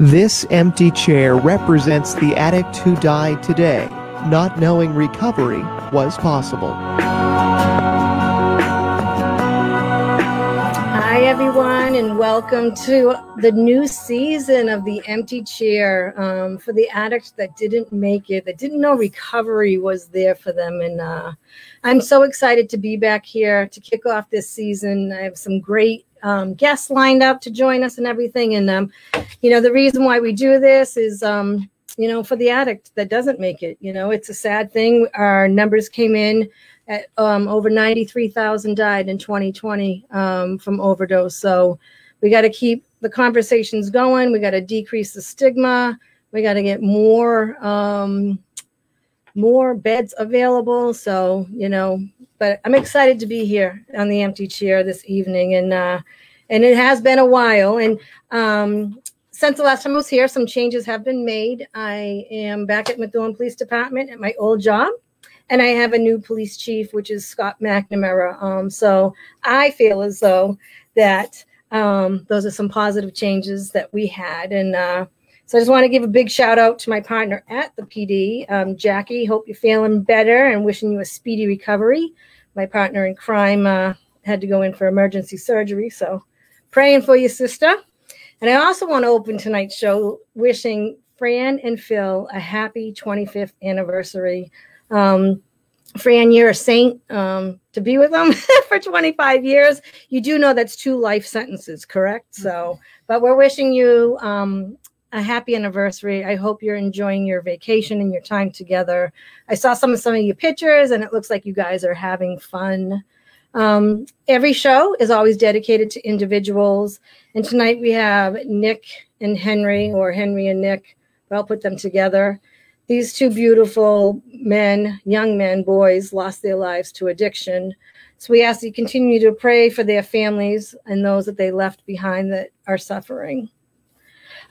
This empty chair represents the addict who died today, not knowing recovery was possible. Hi, everyone, and welcome to the new season of The Empty Chair for the addict that didn't make it, that didn't know recovery was there for them. And I'm so excited to be back here to kick off this season. I have some great guests lined up to join us and everything. And, the reason why we do this is, for the addict that doesn't make it. It's a sad thing. Our numbers came in at over 93,000 died in 2020 from overdose. So we got to keep the conversations going. We got to decrease the stigma. We got to get more beds available. So, but I'm excited to be here on The Empty Chair this evening. And it has been a while. And since the last time I was here, some changes have been made. I am back at Methuen Police Department at my old job. And I have a new police chief, which is Scott McNamara. So I feel as though that those are some positive changes that we had. And so I just want to give a big shout out to my partner at the PD, Jackie. Hope you're feeling better and wishing you a speedy recovery. My partner in crime had to go in for emergency surgery. So praying for your sister. And I also want to open tonight's show wishing Fran and Phil a happy 25th anniversary. Fran, you're a saint to be with them for 25 years. You do know that's 2 life sentences, correct? So, but we're wishing you a happy anniversary. I hope you're enjoying your vacation and your time together. I saw some of your pictures, and it looks like you guys are having fun. Every show is always dedicated to individuals. And tonight we have Nick and Henry, or Henry and Nick, but I'll put them together. These 2 beautiful men, young men, boys, lost their lives to addiction. So we ask that you continue to pray for their families and those that they left behind that are suffering.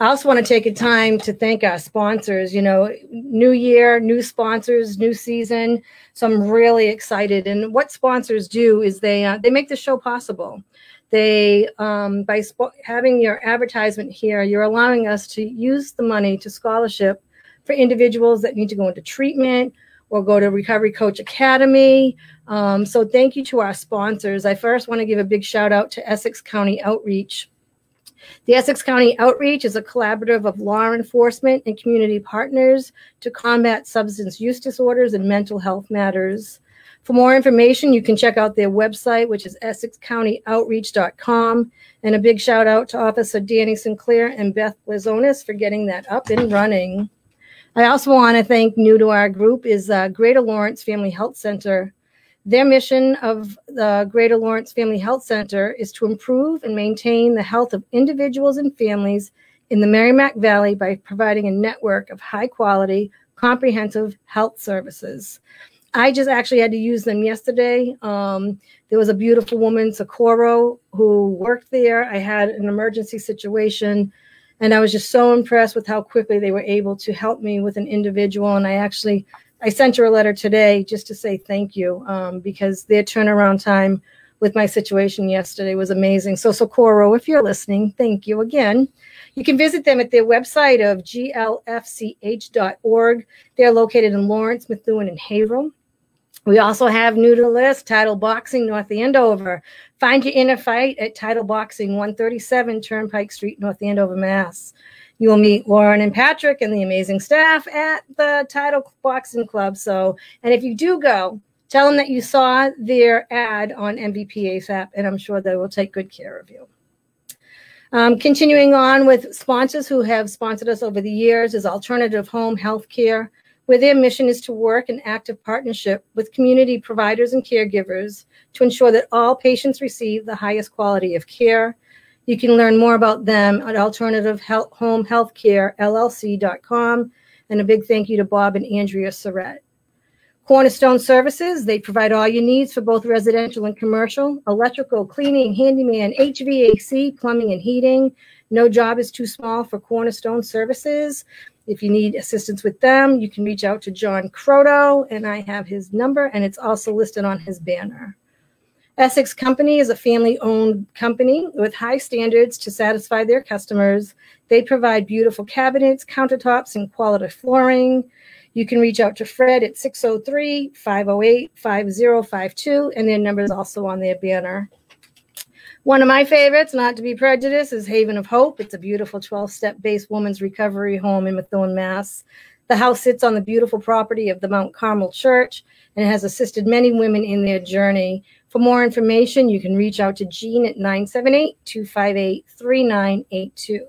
I also want to take a time to thank our sponsors. New year, new sponsors, new season. So I'm really excited. And what sponsors do is they make the show possible. They, by having your advertisement here, you're allowing us to use the money to scholarship for individuals that need to go into treatment or go to Recovery Coach Academy. So thank you to our sponsors. I first want to give a big shout out to Essex County Outreach. The Essex County Outreach is a collaborative of law enforcement and community partners to combat substance use disorders and mental health matters. For more information, you can check out their website, which is EssexCountyOutreach.com. And a big shout out to Officer Danny Sinclair and Beth Blazonis for getting that up and running. I also want to thank, new to our group, is Greater Lawrence Family Health Center. Their mission of the Greater Lawrence Family Health Center is to improve and maintain the health of individuals and families in the Merrimack Valley by providing a network of high-quality, comprehensive health services. I just actually had to use them yesterday. There was a beautiful woman, Socorro, who worked there. I had an emergency situation, and I was just so impressed with how quickly they were able to help me with an individual. And I sent her a letter today just to say thank you, because their turnaround time with my situation yesterday was amazing. So Socorro, if you're listening, thank you again. You can visit them at their website of glfch.org. They're located in Lawrence, Methuen, and Haverhill. We also have, new to the list, Title Boxing North Andover. Find your inner fight at Title Boxing, 137 Turnpike Street, North Andover, Mass. You will meet Lauren and Patrick and the amazing staff at the Title Boxing Club. And if you do go, tell them that you saw their ad on MVP ASAP, and I'm sure they will take good care of you. Continuing on with sponsors who have sponsored us over the years is Alternative Home Healthcare, where their mission is to work in active partnership with community providers and caregivers to ensure that all patients receive the highest quality of care. You can learn more about them at alternativehomehealthcarellc.com. And a big thank you to Bob and Andrea Surratt. Cornerstone Services, they provide all your needs for both residential and commercial, electrical, cleaning, handyman, HVAC, plumbing, and heating. No job is too small for Cornerstone Services. If you need assistance with them, you can reach out to John Croto, and I have his number, and it's also listed on his banner. Essex Company is a family-owned company with high standards to satisfy their customers. They provide beautiful cabinets, countertops, and quality flooring. You can reach out to Fred at 603-508-5052, and their number is also on their banner. One of my favorites, not to be prejudiced, is Haven of Hope. It's a beautiful 12-step-based women's recovery home in Methuen, Mass. The house sits on the beautiful property of the Mount Carmel Church and has assisted many women in their journey. For more information, you can reach out to Jean at 978-258-3982.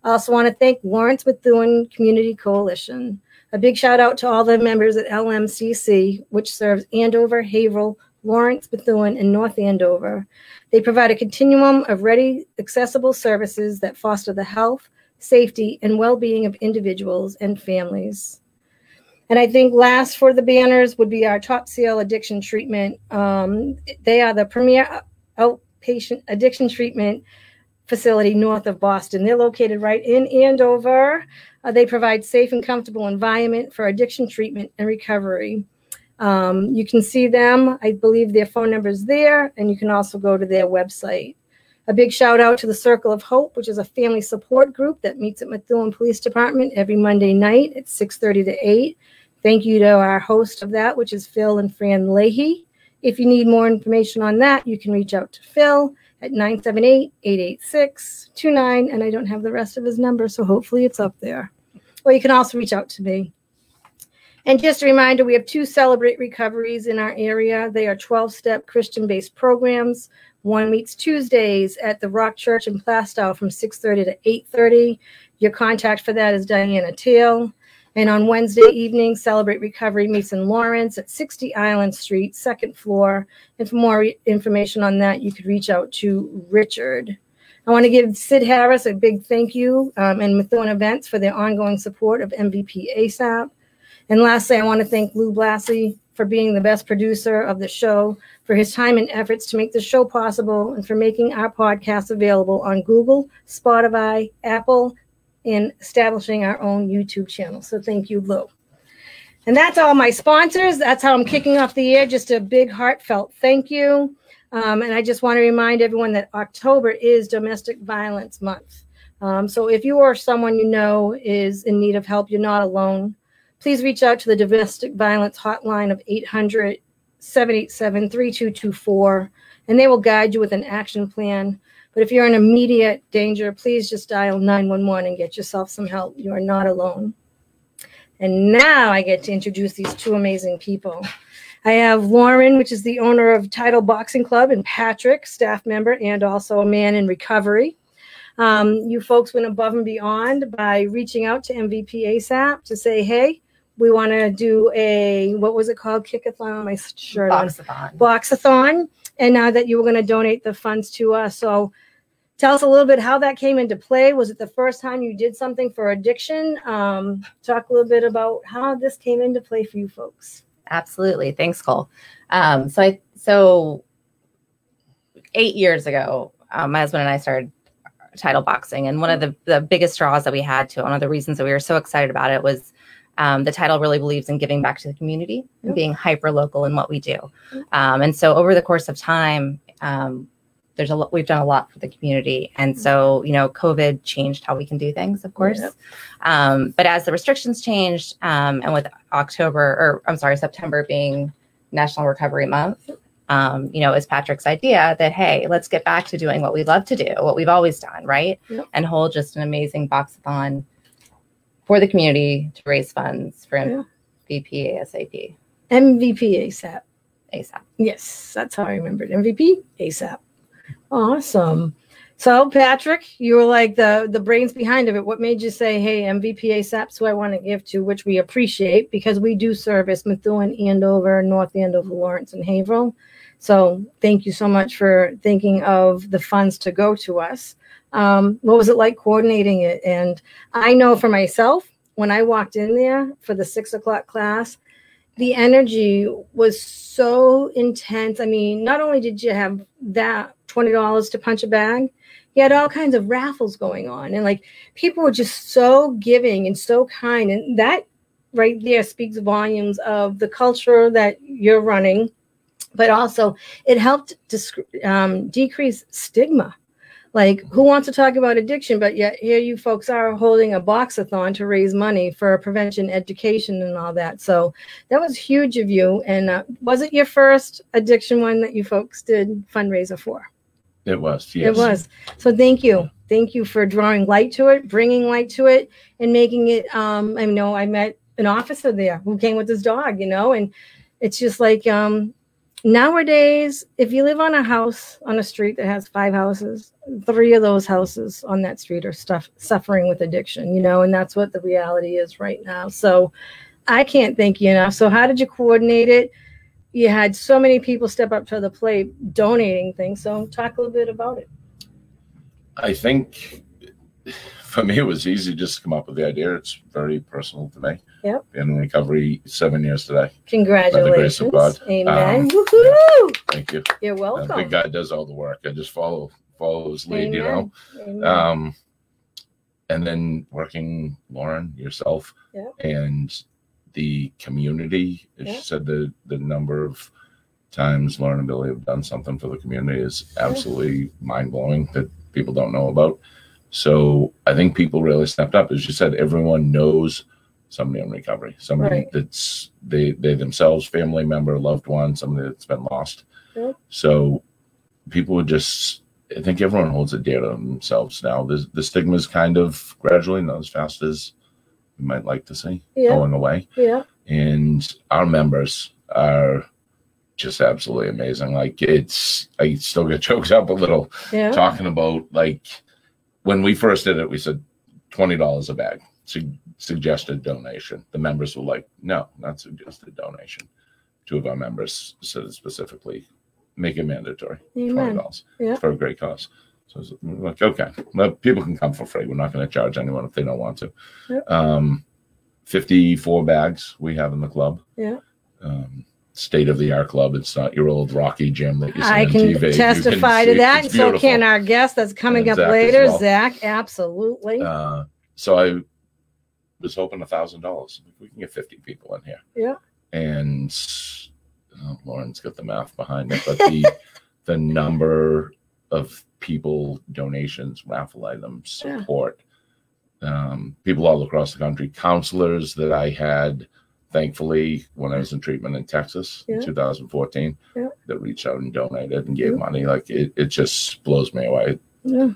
I also want to thank Lawrence Methuen Community Coalition. A big shout out to all the members at LMCC, which serves Andover, Haverhill, Lawrence, Methuen, and North Andover. They provide a continuum of ready, accessible services that foster the health, safety, and well-being of individuals and families. And I think last for the banners would be our Top Seal Addiction Treatment. They are the premier outpatient addiction treatment facility north of Boston. They're located right in Andover. They provide safe and comfortable environment for addiction treatment and recovery. You can see them. I believe their phone number is there, and you can also go to their website. A big shout out to the Circle of Hope, which is a family support group that meets at Methuen Police Department every Monday night at 6:30 to 8. Thank you to our host of that, which is Phil and Fran Leahy. If you need more information on that, you can reach out to Phil at 978-886-29, and I don't have the rest of his number, so hopefully it's up there. Or you can also reach out to me. And just a reminder, we have 2 Celebrate Recoveries in our area. They are 12-step Christian-based programs. One meets Tuesdays at the Rock Church in Plastow from 6:30 to 8:30. Your contact for that is Diana Teal. And on Wednesday evening, Celebrate Recovery meets in Lawrence at 60 Island Street, 2nd floor. And for more information on that, you could reach out to Richard. I want to give Sid Harris a big thank you and Methuen Events for their ongoing support of MVP ASAP. And lastly, I want to thank Lou Blassie for being the best producer of the show, for his time and efforts to make the show possible, and for making our podcast available on Google, Spotify, Apple, and establishing our own YouTube channel. So thank you, Lou. And that's all my sponsors. That's how I'm kicking off the year. Just a big heartfelt thank you. And I just want to remind everyone that October is Domestic Violence Month. So if you or someone you know is in need of help, you're not alone. Please reach out to the Domestic Violence Hotline of 800-787-3224, and they will guide you with an action plan. But if you're in immediate danger, please just dial 911 and get yourself some help. You are not alone. And now I get to introduce these 2 amazing people. I have Lauren, which is the owner of Untitled Boxing Club, and Patrick, staff member and also a man in recovery. You folks went above and beyond by reaching out to MVP ASAP to say, hey, we want to do a, what was it called? Kickathon on my shirt. Boxathon. Boxathon. And now that you were going to donate the funds to us. So tell us a little bit how that came into play. Was it the first time you did something for addiction? Talk a little bit about how this came into play for you folks. Absolutely. Thanks, Cole. So 8 years ago, my husband and I started Title Boxing. And one of the biggest draws that we had to, one of the reasons that we were so excited about it was the title really believes in giving back to the community and being hyper local in what we do. And so over the course of time, we've done a lot for the community. And so, COVID changed how we can do things, of course. But as the restrictions changed, and with September being National Recovery Month, it was Patrick's idea that, hey, let's get back to doing what we love to do, what we've always done, right? And hold just an amazing boxathon for the community to raise funds for MVP ASAP. MVP ASAP. ASAP. Yes, that's how I remembered. MVP ASAP. Awesome. So, Patrick, you were like the brains behind it. What made you say, hey, MVP ASAP's who I want to give to, which we appreciate because we do service Methuen, Andover, North Andover, Lawrence, and Haverhill. So thank you so much for thinking of the funds to go to us. What was it like coordinating it? And I know for myself, when I walked in there for the 6 o'clock class, the energy was so intense. I mean, not only did you have that $20 to punch a bag, you had all kinds of raffles going on. And like people were just so giving and so kind. And that right there speaks volumes of the culture that you're running but also it helped decrease stigma. Like, who wants to talk about addiction? But yet here you folks are holding a boxathon to raise money for prevention, education, and all that. So that was huge of you. And was it your first addiction one that you folks did fundraiser for? It was, yes. It was. So thank you. Thank you for drawing light to it, bringing light to it, and making it. I know I met an officer there who came with his dog, and it's just like nowadays, if you live on a house on a street that has 5 houses, 3 of those houses on that street are suffering with addiction, and that's what the reality is right now. So I can't thank you enough. So how did you coordinate it? You had so many people step up to the plate donating things. So talk a little bit about it. I think for me, it was easy just to come up with the idea. It's very personal to me. Yep. Been in recovery 7 years today. Congratulations. By the grace of God. Amen. Woohoo! Thank you. You're welcome. The guy does all the work. I just follow his lead, Amen. Amen. And then working, Lauren, yourself, Yep. and the community. As you said, the number of times Lauren and Billy have done something for the community is absolutely mind-blowing that people don't know about. So I think people really stepped up. As you said, everyone knows somebody in recovery, somebody that's they themselves, family member, loved one, somebody that's been lost. Yep. So people would just, I think everyone holds it dear to themselves now. The stigma is kind of gradually, not as fast as we might like to see, going away. Yeah. And our members are just absolutely amazing. Like, I still get choked up a little talking about, like, when we first did it, we said $20 a bag, suggested donation. The members were like, no, not suggested donation. 2 of our members said it specifically, make it mandatory, $20 for a great cause. So we're like, okay, well, people can come for free. We're not going to charge anyone if they don't want to. Yep. 54 bags we have in the club. Yeah. State-of-the-art club. It's not your old Rocky gym that you see I on can TV. testify to that, and so can our guest that's coming up later, Zach. Absolutely. So I was hoping $1,000. We can get 50 people in here. Yeah. And Lauren's got the math behind it, but the number of people, donations, raffle items, support, people all across the country, counselors that I had, thankfully, when I was in treatment in Texas in 2014, that reached out and donated and gave money. Like, it just blows me away. Yeah.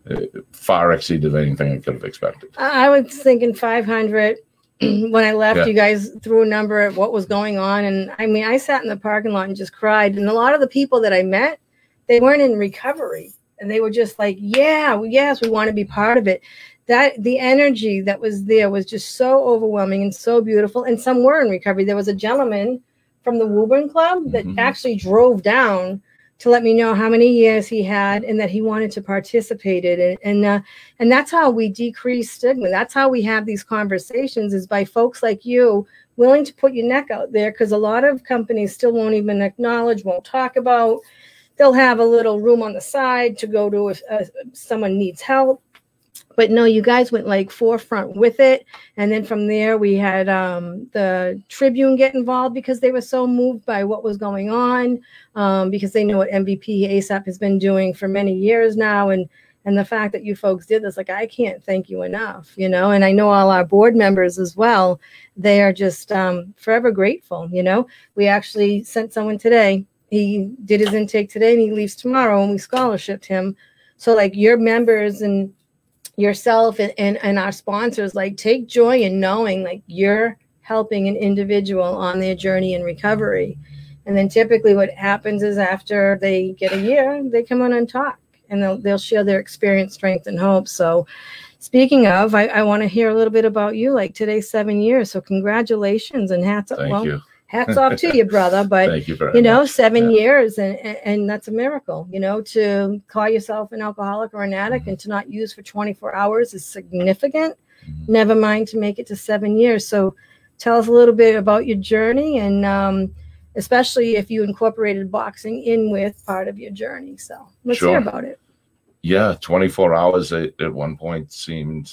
It far exceeded anything I could have expected. I was thinking 500. When I left, you guys threw a number at what was going on. And I mean, I sat in the parking lot and just cried. And a lot of the people that I met, they weren't in recovery. And they were just like, yes, we want to be part of it. That the energy that was there was just so overwhelming and so beautiful. And some were in recovery. There was a gentleman from the Woburn Club that actually drove down to let me know how many years he had and that he wanted to participate in it. And that's how we decrease stigma. That's how we have these conversations, is by folks like you willing to put your neck out there, because a lot of companies still won't even acknowledge, won't talk about. They'll have a little room on the side to go to if someone needs help. But no, you guys went like forefront with it. And then from there, we had the Tribune get involved because they were so moved by what was going on, because they know what MVP ASAP has been doing for many years now. And the fact that you folks did this, like, I can't thank you enough, And I know all our board members as well. They are just forever grateful. We actually sent someone today. He did his intake today and he leaves tomorrow, and we scholarshiped him. So like, your members and yourself and our sponsors, like, take joy in knowing like you're helping an individual on their journey in recovery. And then typically what happens is after they get a year, they come on and talk, and they'll share their experience, strength, and hope. So speaking of, I want to hear a little bit about you. Like, today's 7 years, so congratulations and hats up. Thank you. Hats off to you, brother. But thank you very much. 7 years, and that's a miracle. To call yourself an alcoholic or an addict and to not use for 24 hours is significant. Never mind to make it to 7 years. So tell us a little bit about your journey, and especially if you incorporated boxing in with part of your journey. So let's hear about it. Yeah, 24 hours at one point seemed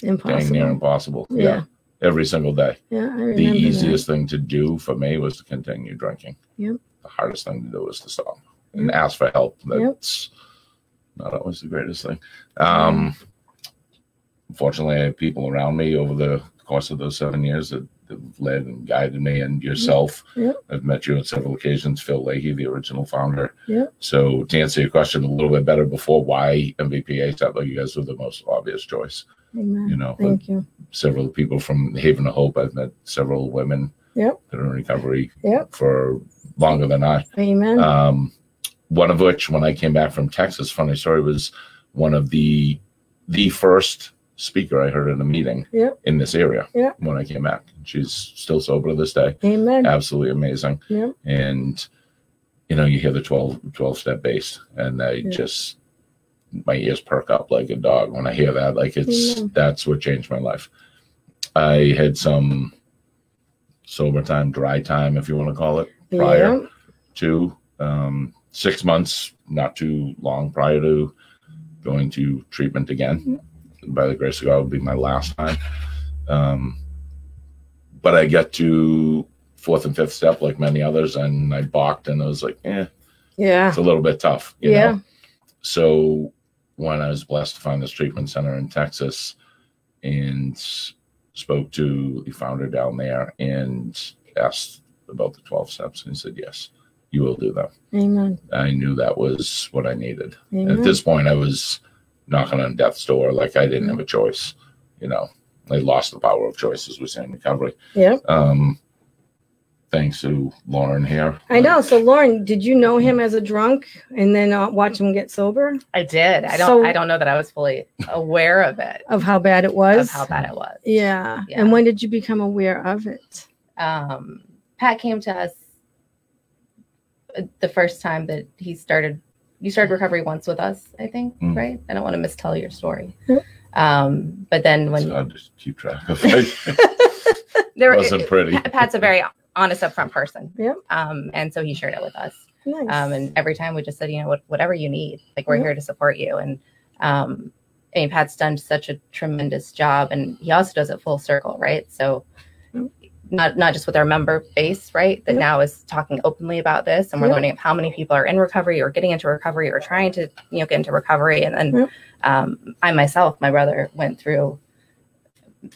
impossible. dang near impossible. Yeah. every single day. Yeah, I remember the easiest thing to do for me was to continue drinking. Yep. The hardest thing to do was to stop and ask for help. That's not always the greatest thing. Unfortunately, I have people around me over the course of those 7 years that have led and guided me, and yourself. I've met you on several occasions, Phil Leahy, the original founder. So to answer your question a little bit better before, why MVP ASAP? Like, you guys were the most obvious choice. Amen. You know, thank you. Several people from Haven of Hope. I've met several women that are in recovery for longer than I. Amen. One of which, when I came back from Texas, funny story, was one of the first speaker I heard in a meeting in this area when I came back. She's still sober to this day. Amen. Absolutely amazing. And, you know, you hear the 12-step bass, and I just, my ears perk up like a dog when I hear that. Like, that's what changed my life. I had some sober time, dry time, if you want to call it, prior to 6 months, not too long prior to going to treatment again. By the grace of God, would be my last time. But I get to 4th and 5th step like many others, and I balked, and I was like, it's a little bit tough. You know? So when I was blessed to find this treatment center in Texas and spoke to the founder down there and asked about the 12 steps, and he said, yes, you will do them. Amen. I knew that was what I needed. At this point, I was knocking on death's door. Like, I didn't have a choice. You know, I lost the power of choice, as we say in recovery. Thanks to Lauren here. I know. So Lauren, did you know him as a drunk and then watch him get sober? I did. I don't know that I was fully aware of it. Of how bad it was? Of how bad it was. Yeah. And when did you become aware of it? Pat came to us the first time that you started recovery once with us, I think, right? I don't want to mistell your story. But then when I'll just keep track of it. Wasn't pretty. Pat's a very honest, upfront person. And so he shared it with us. Nice. And every time we just said, you know, whatever you need, like, we're here to support you. And Pat's done such a tremendous job, and he also does it full circle, right? So not just with our member base, right, that now is talking openly about this, and we're learning how many people are in recovery or getting into recovery or trying to, you know, get into recovery. And then I myself, my brother, went through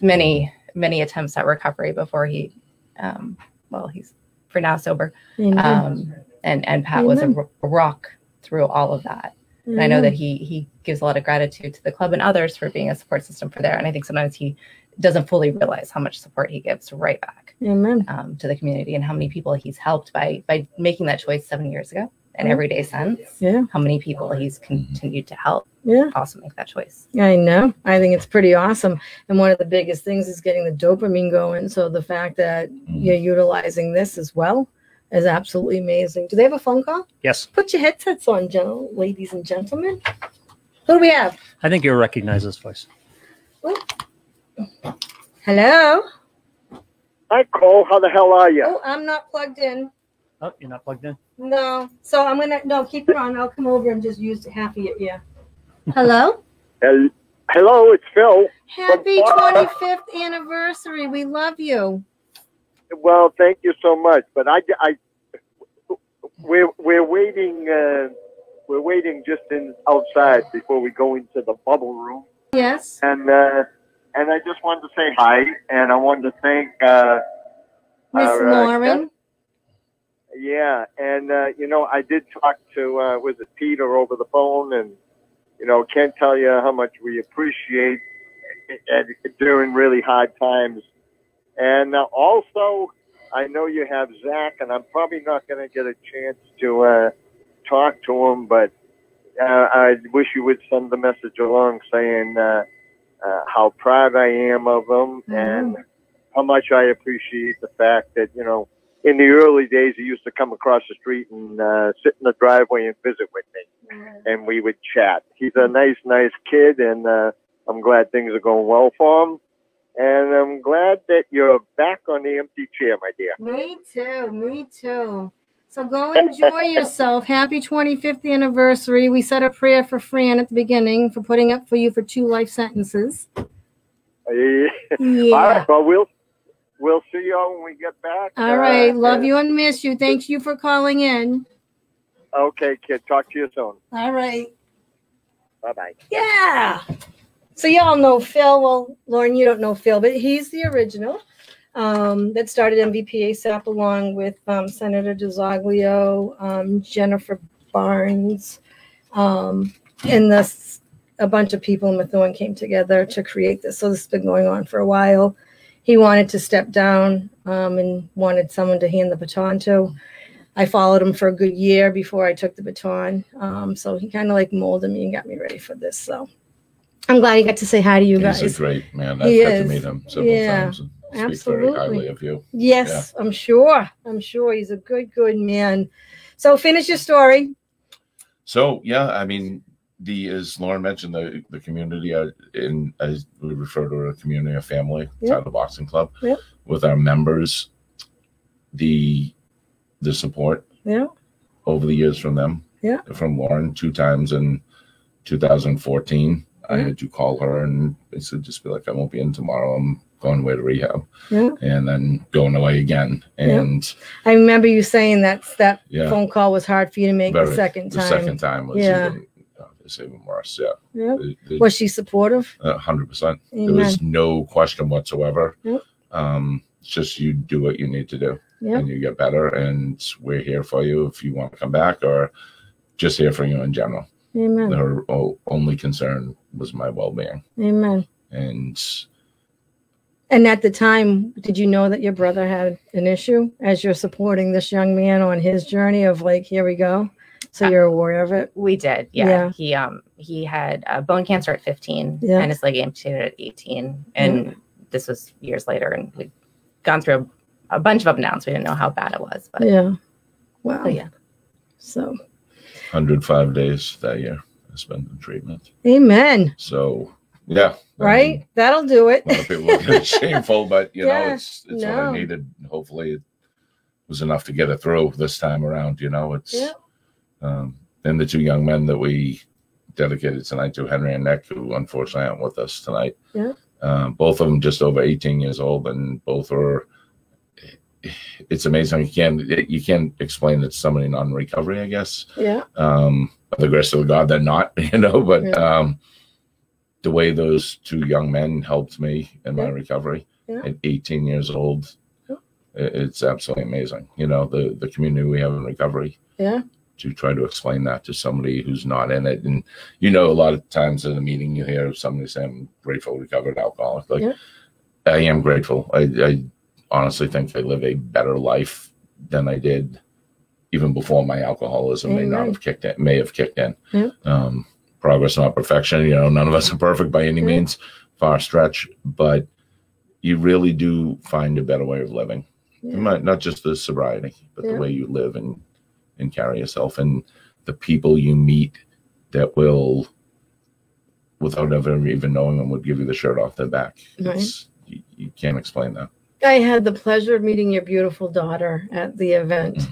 many attempts at recovery before he he's for now sober. And Pat was a rock through all of that. And I know that he gives a lot of gratitude to the club and others for being a support system for there. And I think sometimes he doesn't fully realize how much support he gives right back to the community, and how many people he's helped by making that choice 7 years ago and every day since. How many people he's continued to help also make that choice. I know. I think it's pretty awesome. And one of the biggest things is getting the dopamine going. So the fact that you're utilizing this as well is absolutely amazing. Do they have a phone call? Yes. Put your headsets on, ladies and gentlemen. Who do we have? I think you'll recognize this voice. Ooh. Hello? Hi, Cole. How the hell are you? Oh, I'm not plugged in. Oh, you're not plugged in? No. So I'm going to, no, keep it on. I'll come over and just use half of it. Yeah. Hello? Hello, it's Phil. Happy 25th anniversary. We love you. Well, thank you so much. But we're waiting. We're waiting just outside before we go into the bubble room. Yes. And I just wanted to say hi, and I wanted to thank Miss Lauren. Yeah, and you know, I did talk to was it Peter over the phone, and you know, can't tell you how much we appreciate it during really hard times. And also, I know you have Zach, and I'm probably not going to get a chance to talk to him, but I wish you would send the message along saying how proud I am of him and how much I appreciate the fact that, you know, in the early days, he used to come across the street and sit in the driveway and visit with me, and we would chat. He's a nice kid, and I'm glad things are going well for him. And I'm glad that you're back on the empty chair, my dear. Me too. So go enjoy yourself. Happy 25th anniversary. We said a prayer for Fran at the beginning for putting up for you for 2 life sentences. Yeah. All right. Well, we'll see you when we get back. All right. Love you and miss you. Thank you for calling in. Okay, kid. Talk to you soon. All right. Bye-bye. Yeah. So y'all know Phil. Well, Lauren, you don't know Phil, but he's the original that started MVP ASAP along with Senator DeZoglio, Jennifer Barnes, and a bunch of people in Methuen came together to create this. So this has been going on for a while. He wanted to step down and wanted someone to hand the baton to. I followed him for a good year before I took the baton. So he kind of like molded me and got me ready for this. So I'm glad he got to say hi to you guys. He's a great man. I've got to meet him several times. And Absolutely. Speak very highly of you. Yes, yeah. I'm sure he's a good man. So finish your story. So yeah, I mean, as Lauren mentioned, the community, as we refer to a community, a family, Title Boxing Club, with our members, the support over the years from them, from Lauren 2 times in 2014. I had to call her and basically just be like, I won't be in tomorrow. I'm going away to rehab, and then going away again. And I remember you saying that phone call was hard for you to make the second time. The second time was even worse. Was she supportive? 100%. There was no question whatsoever. It's just you do what you need to do, and you get better. And we're here for you if you want to come back, or just here for you in general. Amen. Her only concern was my well-being. Amen. And at the time, did you know that your brother had an issue as you're supporting this young man on his journey of like, here we go? So you're aware of it? We did. Yeah. He had bone cancer at 15 and his leg amputated at 18. And this was years later. And we'd gone through a bunch of up and downs. We didn't know how bad it was. But wow. But So 105 days that year I spent in treatment. Amen. So yeah. Right? That'll do it. A lot of people look at it shameful, but you know, it's what I needed. Hopefully it was enough to get it through this time around. You know, it's and the 2 young men that we dedicated tonight to, Henry and Nick, who unfortunately aren't with us tonight. Both of them just over 18 years old, and both are. It's amazing. You can't explain it to somebody non recovery, I guess. The grace of God, they're not, you know, but the way those 2 young men helped me in my recovery at 18 years old, it's absolutely amazing. You know, the community we have in recovery. To try to explain that to somebody who's not in it. And, you know, a lot of times in a meeting you hear somebody say, I'm grateful recovered alcoholic. Like, I am grateful. I honestly think I live a better life than I did even before my alcoholism may have kicked in. Progress, not perfection. You know, none of us are perfect by any means, far stretch, but you really do find a better way of living. Not just the sobriety, but the way you live and carry yourself, and the people you meet that will, without ever even knowing them, would give you the shirt off their back. You can't explain that. I had the pleasure of meeting your beautiful daughter at the event.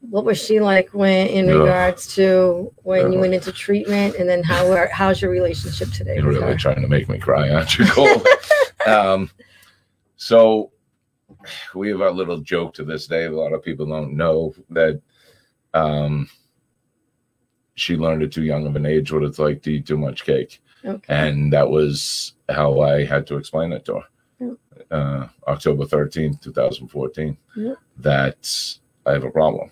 What was she like in regards to when you went into treatment, and then how's your relationship today? You're really trying to make me cry, aren't you, Cole? So we have a little joke to this day. A lot of people don't know that she learned at too young of an age what it's like to eat too much cake. And that was how I had to explain it to her. October 13th, 2014, that I have a problem.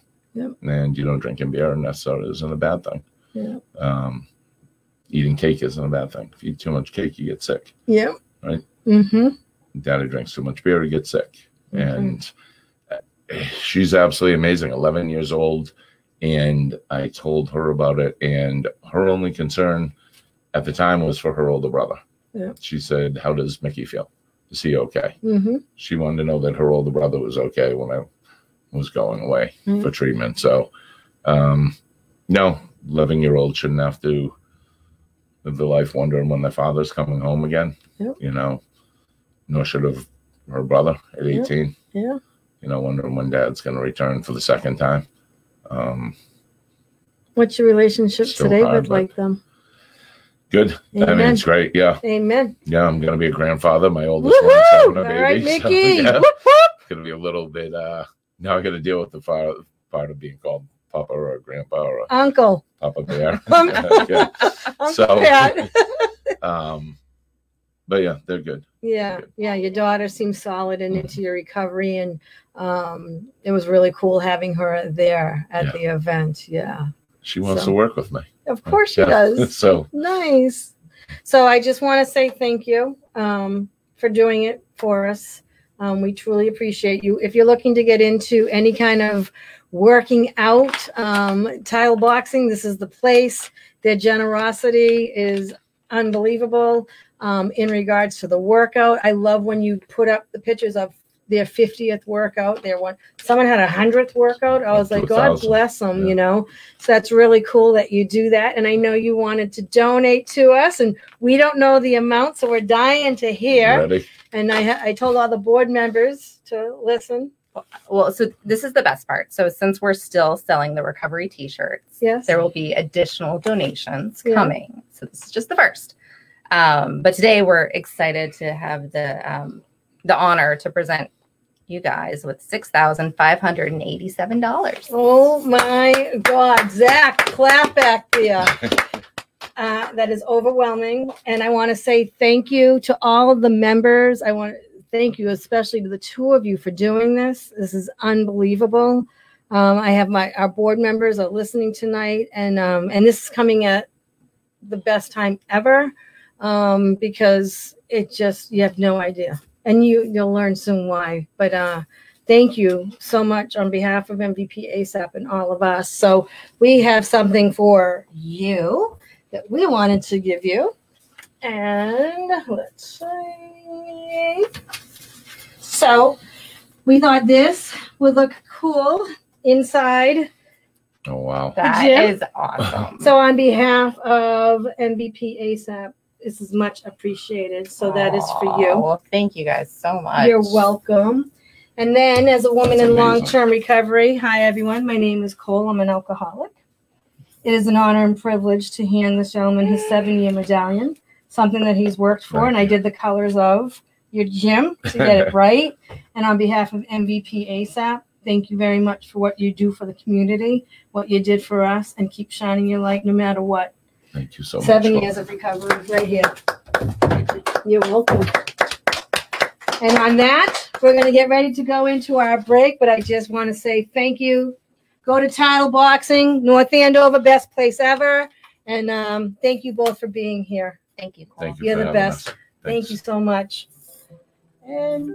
And you know, drinking beer necessarily isn't a bad thing. Eating cake isn't a bad thing. If you eat too much cake, you get sick. Right? Daddy drinks too much beer, he gets sick. And she's absolutely amazing, 11 years old. And I told her about it, and her only concern at the time was for her older brother. She said, how does Mickey feel? Is he okay? She wanted to know that her older brother was okay when I was going away for treatment. So, no, 11-year-old shouldn't have to live the life wondering when their father's coming home again. You know, nor should have her brother at 18. You know, wondering when dad's going to return for the second time. What's your relationship today with them? Good. Amen. I mean, it's great. Yeah. Amen. Yeah, I'm going to be a grandfather. My oldest one's having a baby. All right, Mickey. So, yeah, Whoop, whoop. it's going to be a little bit, now I got to deal with the part of being called Papa or Grandpa or Uncle. Papa Bear. Yeah. So, but yeah, they're good. Yeah. Yeah. Your daughter seems solid and into your recovery. And it was really cool having her there at the event. Yeah. She wants to work with me. Of course she does. So nice. So I just want to say thank you for doing it for us. We truly appreciate you. If you're looking to get into any kind of working out, tile boxing, this is the place. Their generosity is unbelievable in regards to the workout. I love when you put up the pictures of their 50th workout. Someone had 100th workout. I was like, God bless them, you know. So that's really cool that you do that. And I know you wanted to donate to us, and we don't know the amount, so we're dying to hear. Ready. And I told all the board members to listen. Well, so this is the best part. So since we're still selling the recovery t-shirts, there will be additional donations coming. So this is just the first. But today we're excited to have the honor to present you guys with $6,587. Oh my God, Zach, clap back there. That is overwhelming. And I want to say thank you to all of the members. I want to thank you, especially to the two of you for doing this. This is unbelievable. I have our board members are listening tonight, and this is coming at the best time ever because you have no idea. And you'll learn soon why. But thank you so much on behalf of MVP ASAP and all of us. So we have something for you that we wanted to give you. And let's see. So we thought this would look cool inside. Oh, wow. That is awesome. So on behalf of MVP ASAP, this is much appreciated. So that is for you. Well, thank you guys so much. You're welcome. And then as a woman in long-term recovery, hi, everyone. My name is Cole. I'm an alcoholic. It is an honor and privilege to hand this gentleman his 7-year medallion, something that he's worked for. And I did the colors of your gym to get it right. And on behalf of MVP ASAP, thank you very much for what you do for the community, what you did for us, and keep shining your light no matter what. Thank you so much. 7 years of recovery right here. Thank you. You're welcome. And on that, we're going to get ready to go into our break, but I just want to say thank you. Go to Title Boxing, North Andover, best place ever. And thank you both for being here. Thank you, Cole. Thank you. You're the best. Thank you so much. And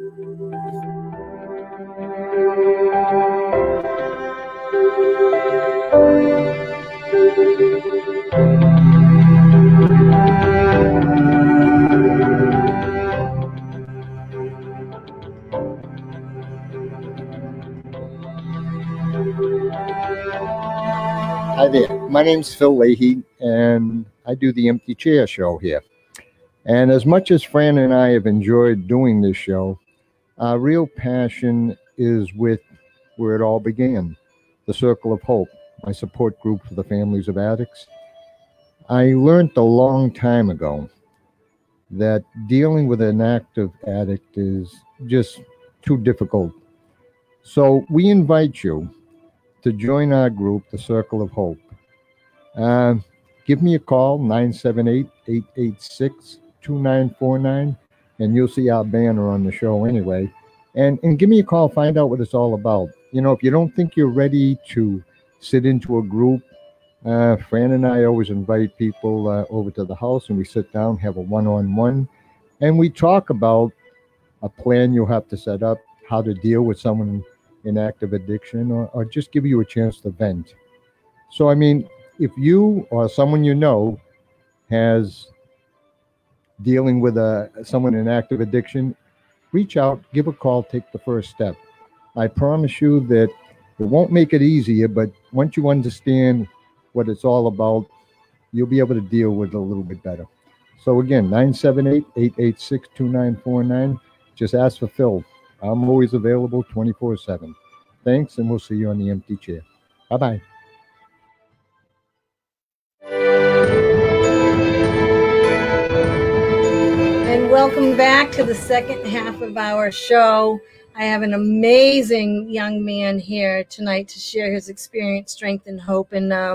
Hi there. My name's Phil Leahy, and I do the Empty Chair show here. And as much as Fran and I have enjoyed doing this show, our real passion is with where it all began, the Circle of Hope, my support group for the families of addicts. I learned a long time ago that dealing with an active addict is just too difficult. So we invite you to join our group, the Circle of Hope. Give me a call, 978-886-2949, and you'll see our banner on the show anyway. And give me a call, find out what it's all about. You know, if you don't think you're ready to sit into a group, Fran and I always invite people over to the house, and we sit down, have a one-on-one, and we talk about a plan you'll have to set up, how to deal with someone in active addiction, or just give you a chance to vent. So, I mean, if you or someone you know has dealing with someone in active addiction, reach out, give a call, take the first step. I promise you that it won't make it easier, but once you understand what it's all about, you'll be able to deal with it a little bit better. So again, 978-886-2949. Just ask for Phil. I'm always available 24/7. Thanks, and we'll see you on the Empty Chair. Bye-bye. welcome back to the second half of our show. I have an amazing young man here tonight to share his experience, strength, and hope. And I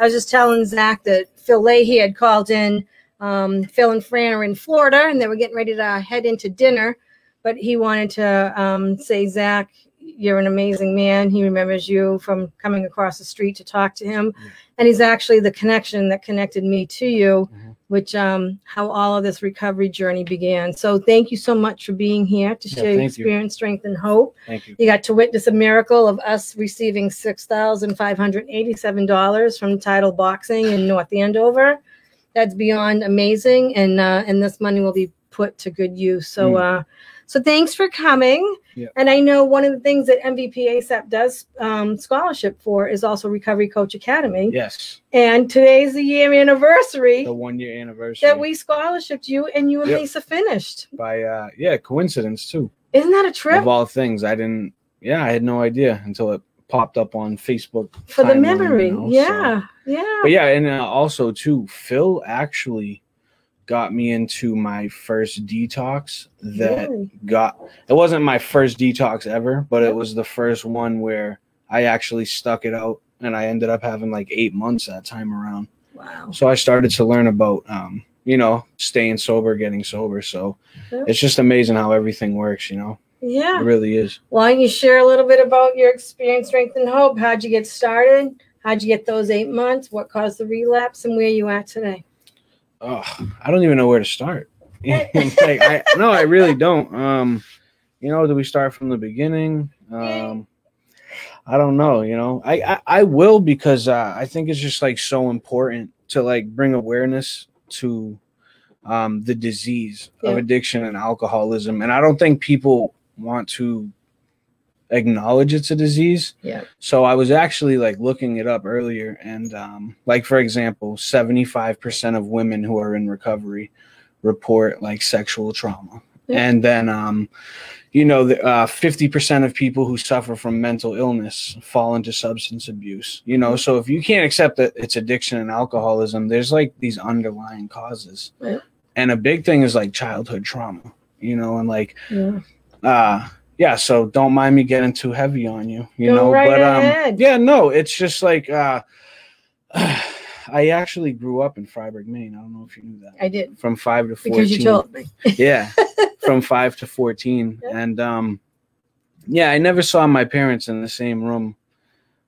was just telling Zach that Phil Leahy had called in. Phil and Fran are in Florida, and they were getting ready to head into dinner. But he wanted to say, Zach, you're an amazing man. He remembers you from coming across the street to talk to him. Yeah. And he's actually the connection that connected me to you, which how all of this recovery journey began. So thank you so much for being here to share your experience, strength, and hope. Thank you. You got to witness a miracle of us receiving $6,587 from Title Boxing in North Andover. That's beyond amazing, and this money will be put to good use. So so thanks for coming. Yep. And I know one of the things that MVP ASAP does scholarship for is also Recovery Coach Academy. Yes. And today's the year anniversary. The 1 year anniversary. That we scholarshiped you, and you and Lisa finished. By, coincidence too. Isn't that a trip? Of all things, I had no idea until it popped up on Facebook. For the memory. Yeah. But yeah, and also too, Phil actually got me into my first detox it wasn't my first detox ever, but it was the first one where I actually stuck it out, and I ended up having like 8 months that time around. Wow. So I started to learn about staying sober, getting sober. So it's just amazing how everything works, Yeah. It really is. Why don't you share a little bit about your experience, strength, and hope? How'd you get started? How'd you get those 8 months? What caused the relapse, and where you at today? Oh, I don't even know where to start. I really don't. Do we start from the beginning? I don't know. I will, because I think it's just like so important to like bring awareness to the disease of addiction and alcoholism, and I don't think people want to acknowledge it's a disease. Yeah. So I was actually like looking it up earlier, and like, for example, 75% of women who are in recovery report like sexual trauma. And then 50% of people who suffer from mental illness fall into substance abuse. So if you can't accept that it's addiction and alcoholism, there's like these underlying causes. And a big thing is like childhood trauma, and like so don't mind me getting too heavy on you, ahead. It's just like I actually grew up in Freiburg, Maine. I don't know if you knew that. I did. From 5 to 14. Because you told me. From 5 to 14. And I never saw my parents in the same room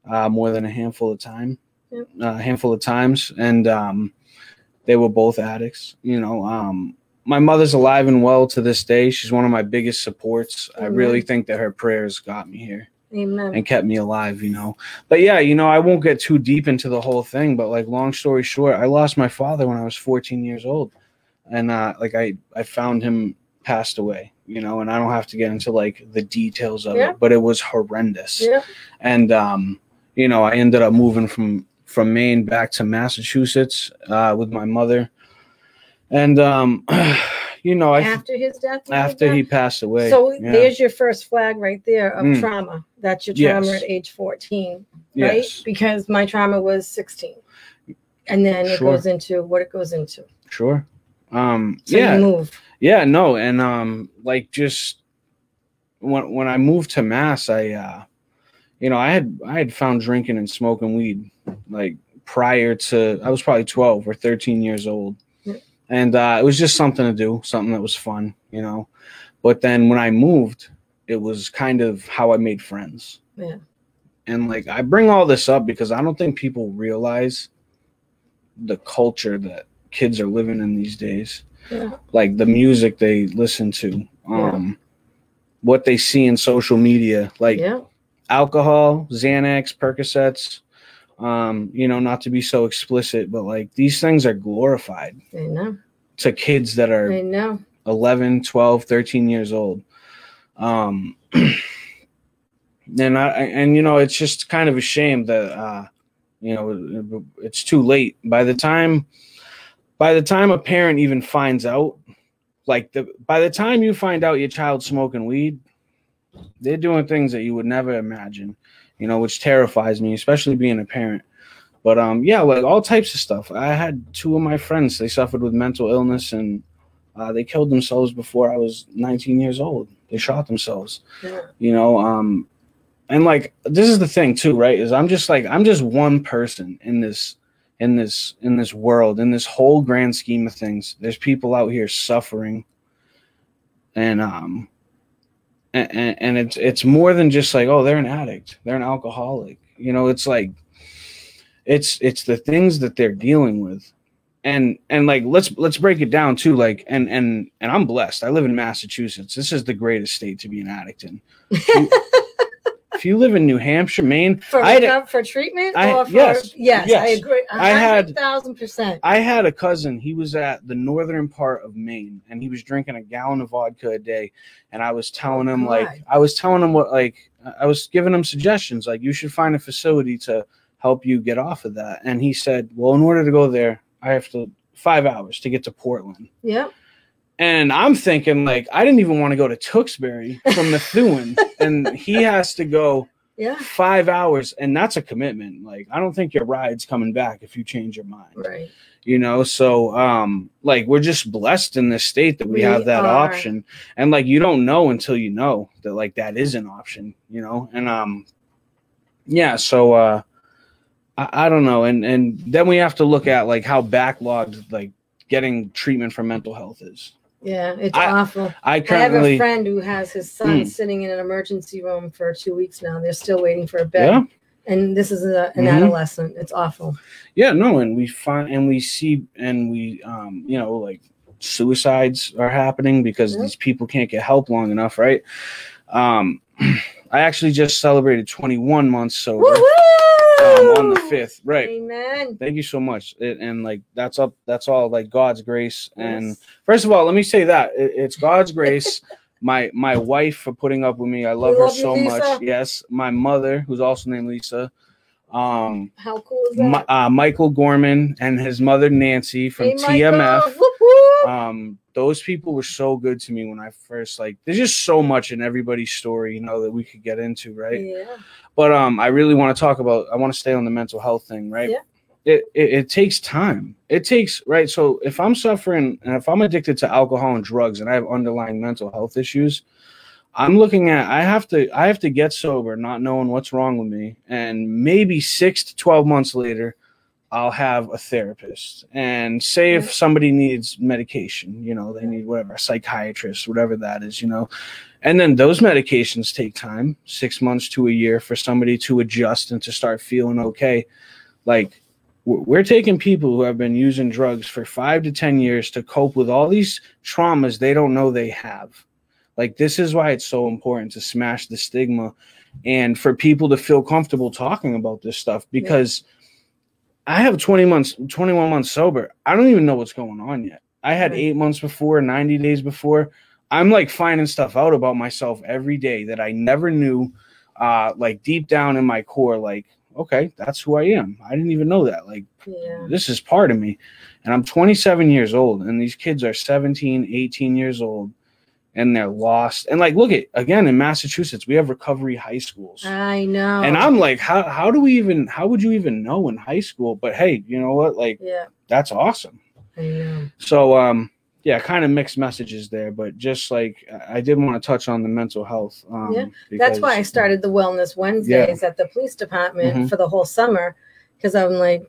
more than a handful of times. And they were both addicts. My mother's alive and well to this day. She's one of my biggest supports. Amen. I really think that her prayers got me here. Amen. And kept me alive, But I won't get too deep into the whole thing, but like, long story short, I lost my father when I was 14 years old. And I found him passed away, and I don't have to get into like the details of it, but it was horrendous. Yeah. And I ended up moving from Maine back to Massachusetts with my mother. And after his death, after he passed away. So there's your first flag right there of trauma. That's your trauma at age 14, right? Yes. Because my trauma was 16, and then it goes into what it goes into. Sure. So you move. Yeah. No. And like, just when I moved to Mass, I had found drinking and smoking weed like prior to, I was probably 12 or 13 years old. And it was just something to do, something that was fun, But then when I moved, it was kind of how I made friends. Yeah. And like, I bring all this up because I don't think people realize the culture that kids are living in these days. Yeah. Like the music they listen to, what they see in social media, like alcohol, Xanax, Percocets. Not to be so explicit, but like, these things are glorified to kids that are 11, 12, 13 years old. And it's just kind of a shame that, it's too late. By the time a parent even finds out, by the time you find out your child's smoking weed, they're doing things that you would never imagine. Which terrifies me, especially being a parent. But like all types of stuff. I had 2 of my friends, they suffered with mental illness, and They killed themselves before I was 19 years old. They shot themselves. Yeah. You know, and like this is the thing too, right? Is I'm just one person in this world, in this whole grand scheme of things. There's people out here suffering, and it's more than just like, oh, they're an addict, they're an alcoholic. You know, it's like it's the things that they're dealing with. And like let's break it down too. Like and I'm blessed. I live in Massachusetts. This is the greatest state to be an addict in. If you live in New Hampshire, Maine, for treatment, yes, I agree. 100,000%. I had a cousin. He was at the northern part of Maine, and he was drinking a gallon of vodka a day. And I was telling him I was giving him suggestions like, you should find a facility to help you get off of that. And he said, well, in order to go there, I have to 5 hours to get to Portland. Yep. And I'm thinking, like, I didn't even want to go to Tewksbury from Methuen, and he has to go 5 hours, and that's a commitment. Like, I don't think your ride's coming back if you change your mind. Right. You know, so, like, we're just blessed in this state that we have that option. And, like, you don't know until you know that, like, that is an option, you know? And, yeah, so, I don't know. And then we have to look at, like, how backlogged, like, getting treatment for mental health is. Yeah, it's awful. I have a friend who has his son sitting in an emergency room for 2 weeks now. They're still waiting for a bed. Yeah. And this is an adolescent. It's awful. Yeah, no, and we find and we see and we you know, like suicides are happening because these people can't get help long enough, right? I actually just celebrated 21 months sober. On the 5th, right? Amen. Thank you so much. And like that's all like God's grace. And first of all, let me say that it's God's grace. My wife for putting up with me. I love her so much. Yes, my mother, who's also named Lisa. How cool is that? Michael Gorman and his mother Nancy from TMF. Those people were so good to me when I first, like, there's just so much in everybody's story, you know, that we could get into, right? Yeah. But I really want to talk about, I want to stay on the mental health thing, right? Yeah. It takes time. It takes, right? So if I'm suffering and if I'm addicted to alcohol and drugs and I have underlying mental health issues, I'm looking at, I have to get sober, not knowing what's wrong with me. And maybe 6 to 12 months later, I'll have a therapist. And say if somebody needs medication, you know, they need whatever, a psychiatrist, whatever that is, you know. And then those medications take time, 6 months to a year for somebody to adjust and to start feeling okay. Like, we're taking people who have been using drugs for 5 to 10 years to cope with all these traumas they don't know they have. Like, this is why it's so important to smash the stigma and for people to feel comfortable talking about this stuff, because I have 21 months sober. I don't even know what's going on yet. I had 8 months before, 90 days before. I'm like finding stuff out about myself every day that I never knew, like deep down in my core, like, okay, that's who I am. I didn't even know that. Like, this is part of me. And I'm 27 years old, and these kids are 17, 18 years old, and they're lost. And like, look at, again, in Massachusetts, we have recovery high schools. I know. And I'm like, how would you even know in high school? But hey, you know what? Like, that's awesome. I know. So, yeah, kind of mixed messages there, but just like I did want to touch on the mental health. That's why I started the Wellness Wednesdays at the police department for the whole summer, because I'm like,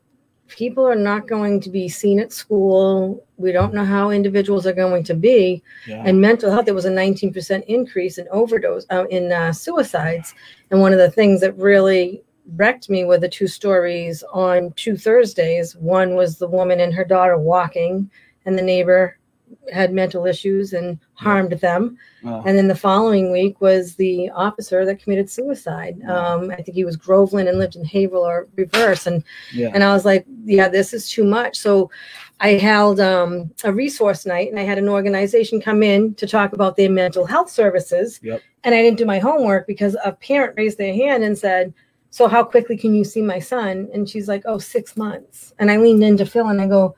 people are not going to be seen at school. We don't know how individuals are going to be. And mental health, there was a 19% increase in overdose, in suicides. And one of the things that really wrecked me were the 2 stories on 2 Thursdays. One was the woman and her daughter walking, and the neighbor had mental issues and harmed them. And then the following week was the officer that committed suicide. I think he was Groveland and lived in Haverhill or reverse. And I was like, this is too much. So I held a resource night, and I had an organization come in to talk about their mental health services. And I didn't do my homework because a parent raised their hand and said, so how quickly can you see my son? And she's like, 6 months. And I leaned into Phil and I go,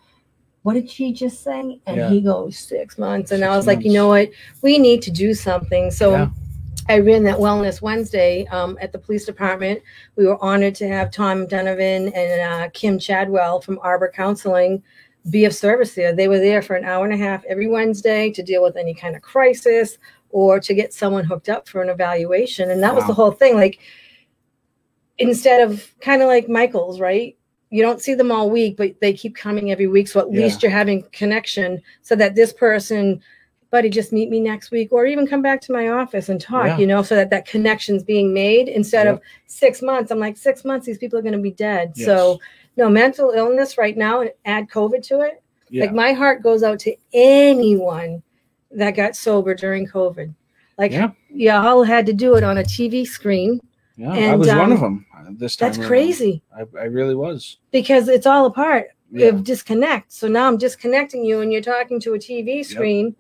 what did she just say? And he goes, 6 months. And I was like, you know what? We need to do something. So I ran that Wellness Wednesday at the police department. We were honored to have Tom Donovan and Kim Chadwell from Arbor Counseling be of service there. They were there for an hour and a half every Wednesday to deal with any kind of crisis or to get someone hooked up for an evaluation. And that was the whole thing. Like, instead of kind of like Michael's, right? You don't see them all week, but they keep coming every week. So at least you're having connection so that this person, buddy, just meet me next week, or even come back to my office and talk, you know, so that that connection's being made instead of 6 months. I'm like, 6 months, these people are going to be dead. Yes. So no, mental illness right now, and add COVID to it. Like, my heart goes out to anyone that got sober during COVID. Like, y'all had to do it on a TV screen. Yeah, and, I was one of them this time. That's crazy. I really was. Because it's all a part of disconnect. So now I'm disconnecting you and you're talking to a TV screen.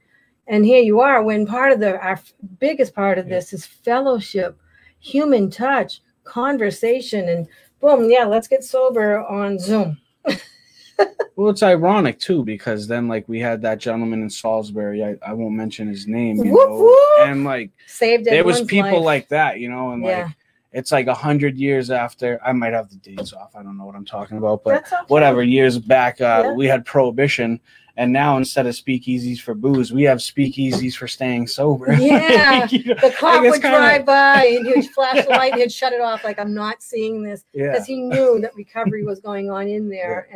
And here you are, when part of our biggest part of this is fellowship, human touch, conversation, and boom, let's get sober on Zoom. Well, it's ironic too, because then like we had that gentleman in Salisbury, I won't mention his name, you know, and like there was people like that, you know, and like it's like 100 years after. I might have the dates off. I don't know what I'm talking about, but whatever, years back, we had prohibition. And now instead of speakeasies for booze, we have speakeasies for staying sober. Yeah, you know, the cop would drive by and he'd flash the light and he'd shut it off like, I'm not seeing this, because he knew that recovery was going on in there.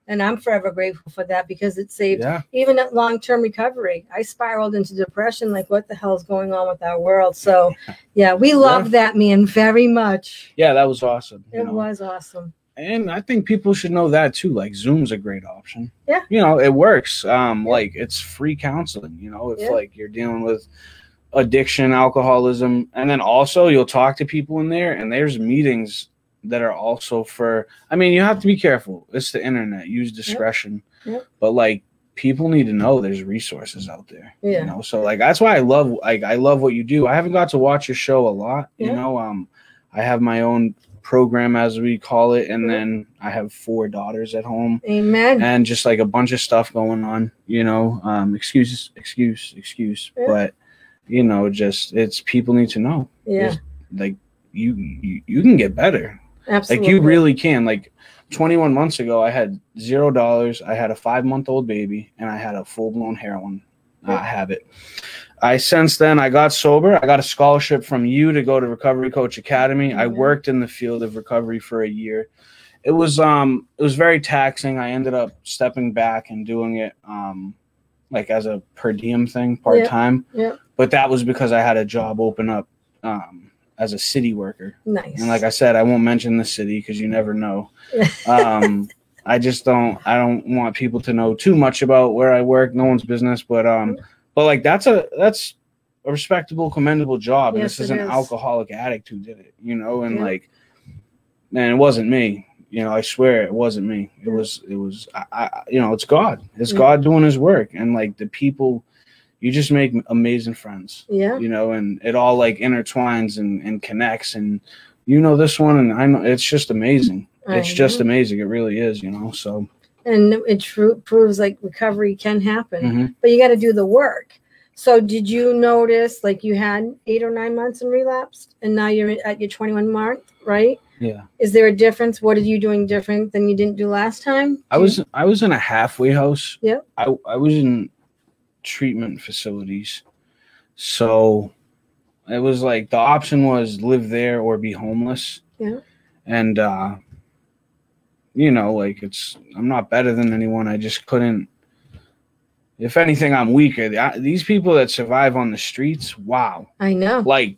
And I'm forever grateful for that, because it saved even at long-term recovery. I spiraled into depression, like, what the hell is going on with our world? So we love that man very much. Yeah, that was awesome. It was awesome. And I think people should know that too. Like, Zoom's a great option. Yeah. You know, it works. Like, it's free counseling, you know, if like you're dealing with addiction, alcoholism, and then also you'll talk to people in there, and there's meetings that are also for, I mean, you have to be careful. It's the internet, use discretion. But like, people need to know there's resources out there. You know, so like, that's why I love what you do. I haven't got to watch your show a lot, you know. I have my own program, as we call it, and then I have 4 daughters at home. Amen. And just like a bunch of stuff going on, you know. Excuse, but you know, just, it's, people need to know. Like, you can get better. Absolutely. Like, you really can. Like, 21 months ago, I had $0. I had a 5-month-old baby, and I had a full-blown heroin habit. Since then, I got sober. I got a scholarship from you to go to Recovery Coach Academy. I worked in the field of recovery for a year. It was very taxing. I ended up stepping back and doing it like as a per diem thing, part-time. But that was because I had a job open up as a city worker. Nice. And like I said, I won't mention the city because you never know. I don't want people to know too much about where I work. No one's business, but like, that's a respectable, commendable job. And this is an alcoholic addict who did it, you know, and like, man, it wasn't me. You know, I swear it wasn't me. It was, you know, it's God. It's God doing his work. And like, the people, you just make amazing friends. You know, and it all like intertwines and connects. And you know this one, and I know, it's just amazing. It's just amazing. It really is, you know, so. And it proves like recovery can happen, but you got to do the work. So did you notice, like, you had 8 or 9 months and relapsed, and now you're at your 21 mark, right? Yeah. Is there a difference? What are you doing different than you didn't do last time? I was in a halfway house. Yeah. I was in treatment facilities. So it was like, the option was live there or be homeless. Yeah. And, you know, like, I'm not better than anyone. I just couldn't. If anything, I'm weaker. These people that survive on the streets, wow. I know. Like,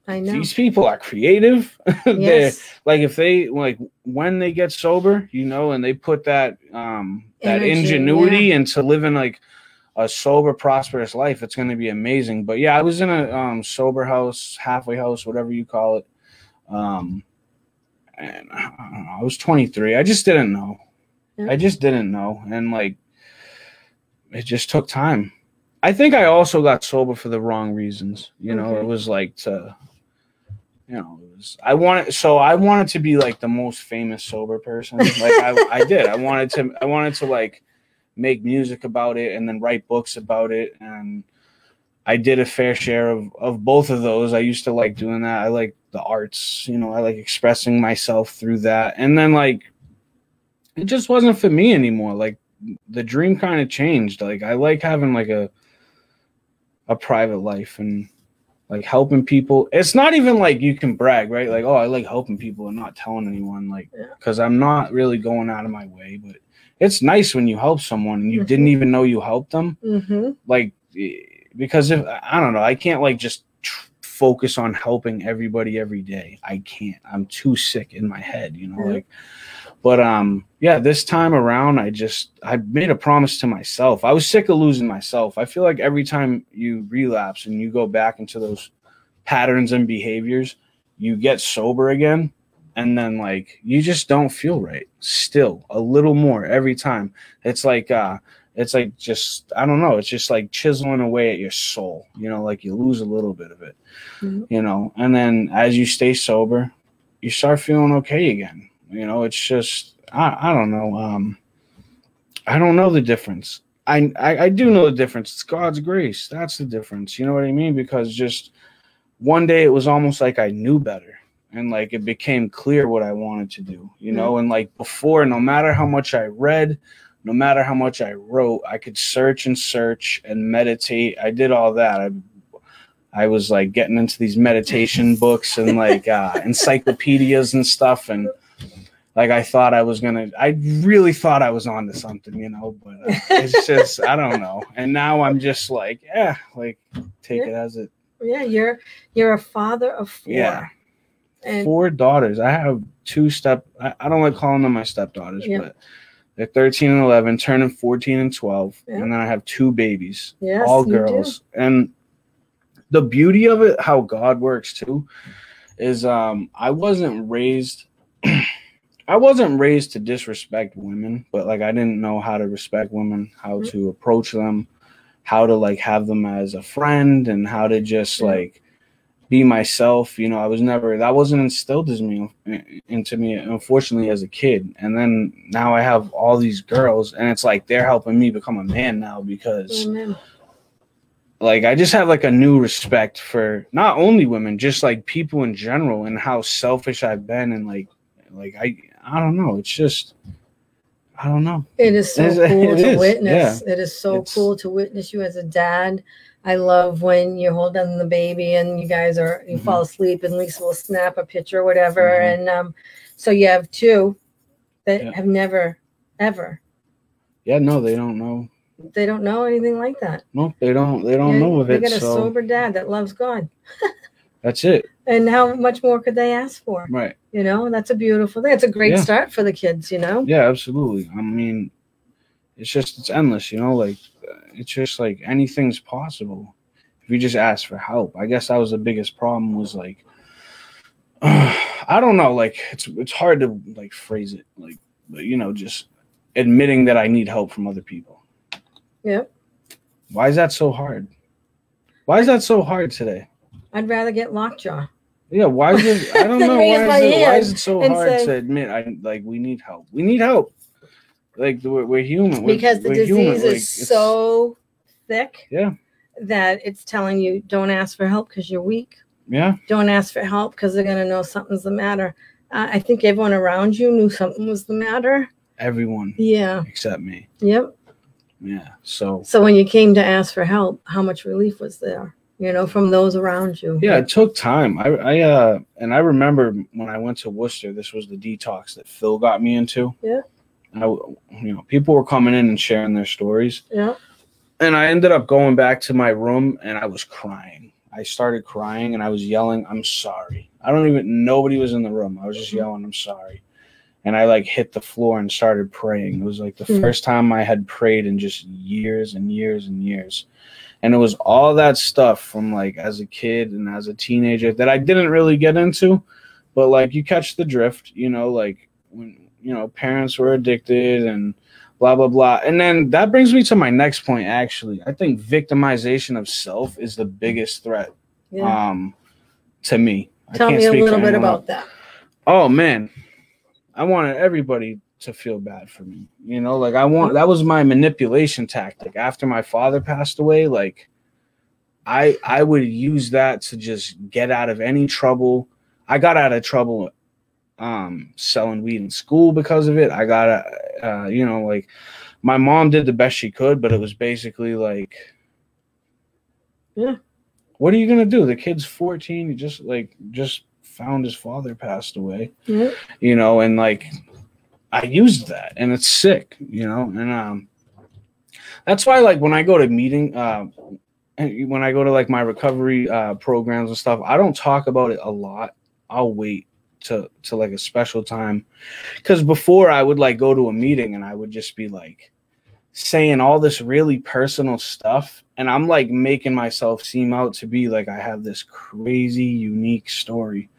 I know. These people are creative. Yes. Like, if they, like, when they get sober, you know, and they put that that ingenuity into living like a sober, prosperous life, it's going to be amazing. But yeah, I was in a sober house, halfway house, whatever you call it. And I was 23. I just didn't know. I just didn't know. And like, it just took time. I think I also got sober for the wrong reasons. You know, it was like to, you know, I wanted to be like the most famous sober person. Like I did. I wanted to like make music about it and then write books about it. And I did a fair share of both of those. I used to like doing that. I like the arts, you know, I like expressing myself through that. And then like, it just wasn't for me anymore. Like the dream kind of changed. Like I like having like a private life and like helping people. It's not even like you can brag, right? Like, oh, I like helping people and not telling anyone, like, because I'm not really going out of my way. But it's nice when you help someone and you didn't even know you helped them. Like, because if I don't know, I can't like just focus on helping everybody every day. I can't. I'm too sick in my head, you know, like. But yeah, this time around, I made a promise to myself. I was sick of losing myself. I feel like every time you relapse and you go back into those patterns and behaviors, you get sober again, and then like you just don't feel right. Still a little more every time. It's like just, I don't know. It's just like chiseling away at your soul. You know, like you lose a little bit of it. You know, and then as you stay sober, you start feeling okay again. You know, it's just, I don't know. I don't know the difference. I do know the difference. It's God's grace. That's the difference. You know what I mean? Because just one day it was almost like I knew better. And like it became clear what I wanted to do, you know? And like before, no matter how much I read, no matter how much I wrote, I could search and meditate. I did all that. I was like getting into these meditation books and like encyclopedias and stuff. And like I really thought I was onto something, you know, but it's just, I don't know. And now I'm just like, yeah, like take it as it. Yeah, you're a father of 4. Yeah. And 4 daughters. I have 2 I don't like calling them my stepdaughters, but they're 13 and 11, turning 14 and 12. And then I have 2 babies, all girls. And the beauty of it, how God works too, is I wasn't raised to disrespect women, but like I didn't know how to respect women, how to approach them, how to like have them as a friend, and how to just like be myself. You know, that wasn't instilled into me, unfortunately, as a kid. And then now I have all these girls, and it's like they're helping me become a man now, because like I just have like a new respect for not only women, just like people in general, and how selfish I've been. And like I don't know. It's just, I don't know. It is so cool to witness. Yeah. It is so cool to witness you as a dad. I love when you hold on the baby and you guys you fall asleep and Lisa will snap a picture or whatever. And so you have 2 that have never, ever. Yeah, no, they don't know. They don't know anything like that. No, they don't know of it. They got a sober dad that loves God. That's it. And how much more could they ask for? Right. You know, that's a beautiful thing. It's a great start for the kids, you know? Yeah, absolutely. I mean, it's endless, you know? Like, it's just like anything's possible if you just ask for help. I guess that was the biggest problem, was like, I don't know, like, it's hard to, like, phrase it. Like, you know, just admitting that I need help from other people. Yep. Why is that so hard? Why is that so hard today? I'd rather get lockjaw. Yeah, why is it? I don't know. Why is it so hard to admit? We need help. We need help. Like we're human. Because the disease is so thick. Yeah. That it's telling you, don't ask for help because you're weak. Yeah. Don't ask for help because they're gonna know something's the matter. I think everyone around you knew something was the matter. Everyone. Yeah. Except me. Yep. Yeah. So when you came to ask for help, how much relief was there? You know, from those around you. Yeah, it took time. I remember when I went to Worcester, this was the detox that Phil got me into. Yeah. People were coming in and sharing their stories. Yeah. And I ended up going back to my room and I was crying. I started crying and I was yelling, "I'm sorry." Nobody was in the room. I was just yelling, "I'm sorry." And I like hit the floor and started praying. It was like the first time I had prayed in just years and years and years. And it was all that stuff from like as a kid and as a teenager that I didn't really get into, but like you catch the drift, you know, like when, you know, parents were addicted and blah, blah, blah. And then that brings me to my next point, actually. I think victimization of self is the biggest threat to me. Tell me a little bit about that. Oh, man. I wanted everybody to feel bad for me. You know, like that was my manipulation tactic. After my father passed away, like I would use that to just get out of any trouble. I got out of trouble selling weed in school because of it. I got you know, like my mom did the best she could, but it was basically like, yeah, what are you gonna do? The kid's 14. He just found his father passed away. yeah. You know, and like I used that, and it's sick. You know, and that's why like when I go to and when I go to like my recovery programs and stuff, I don't talk about it a lot. I'll wait to like a special time, because before I would like go to a meeting and I would just be like saying all this really personal stuff, and I'm like making myself seem out to be like I have this crazy unique story,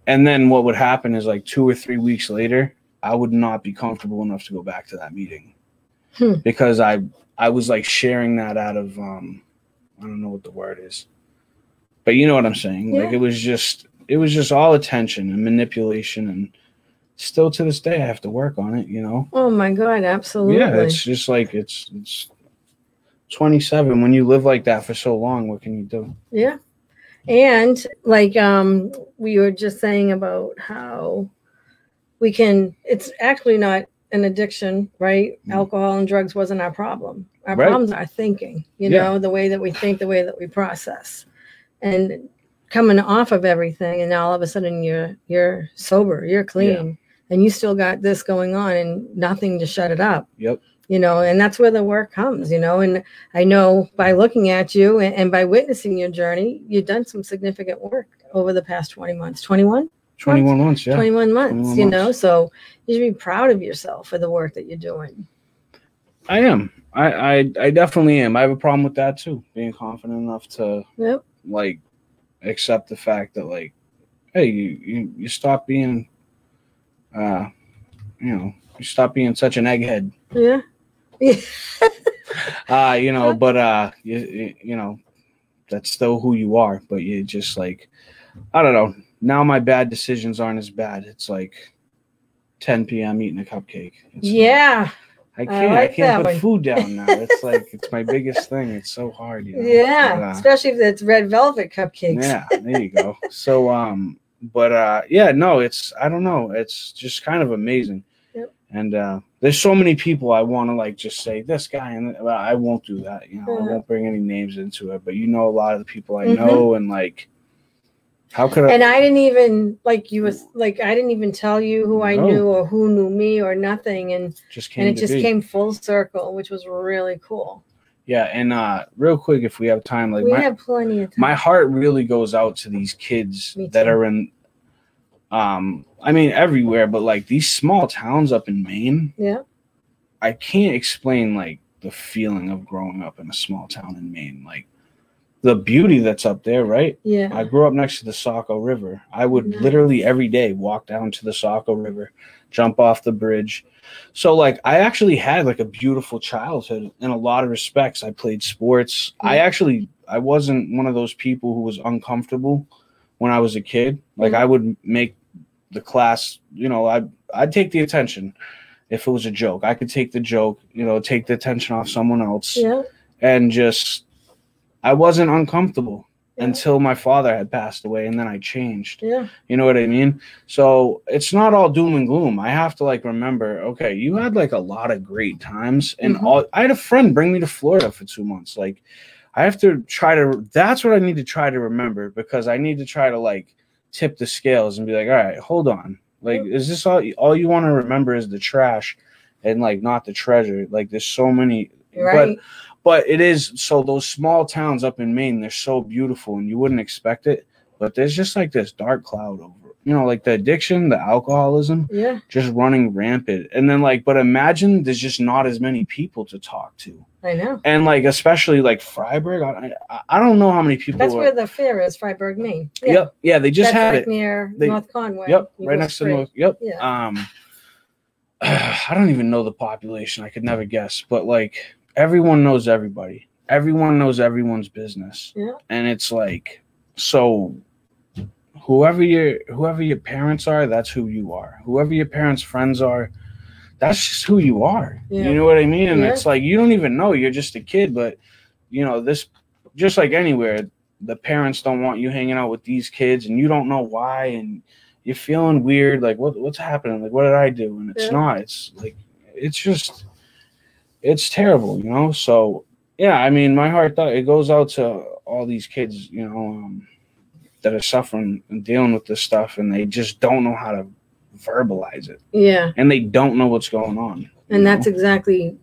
and then what would happen is like 2 or 3 weeks later I would not be comfortable enough to go back to that meeting because I was like sharing that out of I don't know what the word is, but you know what I'm saying. Yeah. Like it was just all attention and manipulation, and still to this day I have to work on it, you know. Oh my God, absolutely. Yeah, it's just like it's 27. When you live like that for so long, what can you do? Yeah. And like we were just saying about how we can, it's actually not an addiction, right? Alcohol and drugs wasn't our problem. Our problems are thinking, you know, the way that we think, the way that we process. And coming off of everything, and now all of a sudden you're sober, you're clean, and you still got this going on and nothing to shut it up. Yep. You know, and that's where the work comes, you know. And I know by looking at you and by witnessing your journey, you've done some significant work over the past 20 months. 21 months, yeah. 21 months, you know. So you should be proud of yourself for the work that you're doing. I am. I definitely am. I have a problem with that too. Being confident enough to like accept the fact that like, hey, you stop being, you know, you stop being such an egghead. Yeah. You know, but you know, that's still who you are. But you just like, I don't know. Now my bad decisions aren't as bad. It's like 10 p.m. eating a cupcake. It's like, I can't put food down now. It's like it's my biggest thing. It's so hard, you know? Yeah, but, especially if it's red velvet cupcakes. Yeah, there you go. So but yeah, no, it's, I don't know. It's just kind of amazing. Yep. And there's so many people I want to like just say this guy, and well, I won't do that. You know, I won't bring any names into it. But you know, a lot of the people I know, and like, how could I? And I didn't even like you was like I didn't even tell you who I knew or who knew me or nothing, and it just came full circle, which was really cool. Yeah, and real quick, if we have time, like we have plenty of time. My heart really goes out to these kids that are in, I mean everywhere, but like these small towns up in Maine. Yeah, I can't explain like the feeling of growing up in a small town in Maine, like. The beauty that's up there, right? Yeah. I grew up next to the Saco River. I would literally every day walk down to the Saco River, jump off the bridge. So like I actually had like a beautiful childhood in a lot of respects. I played sports. I wasn't one of those people who was uncomfortable when I was a kid. Like I would make the class, you know, I'd take the attention if it was a joke. I could take the joke, you know, take the attention off someone else and just I wasn't uncomfortable until my father had passed away, and then I changed. Yeah. You know what I mean? So it's not all doom and gloom. I have to like remember, okay, you had like a lot of great times, and I had a friend bring me to Florida for 2 months. Like I have to try to, that's what I need to try to remember, because I need to try to like tip the scales and be like, all right, hold on. Like, is this all you want to remember is the trash and like not the treasure? Like there's so many, But it is, so those small towns up in Maine, they're so beautiful and you wouldn't expect it. But there's just like this dark cloud over it. You know, like the addiction, the alcoholism, just running rampant. And then like, but imagine there's just not as many people to talk to. I know. And like, especially like Freiburg, I don't know how many people. That's where the fair is, Freiburg, Maine. Yeah. Yep. Yeah, they just had it. Near North Conway. Yep, right next to North. Yep. Yeah. I don't even know the population. I could never guess. But like, everyone knows everybody. Everyone knows everyone's business. Yeah. And it's like, so whoever your parents are, that's who you are. Whoever your parents' friends are, that's just who you are. Yeah. You know what I mean? And it's like, you don't even know. You're just a kid. But, you know, this, just like anywhere, the parents don't want you hanging out with these kids and you don't know why. And, you're feeling weird. Like, what's happening? Like, what did I do? And it's not. It's like, it's terrible, you know? So, yeah, I mean, my heart, it goes out to all these kids, you know, that are suffering and dealing with this stuff, and they just don't know how to verbalize it. Yeah. And they don't know what's going on. And that's exactly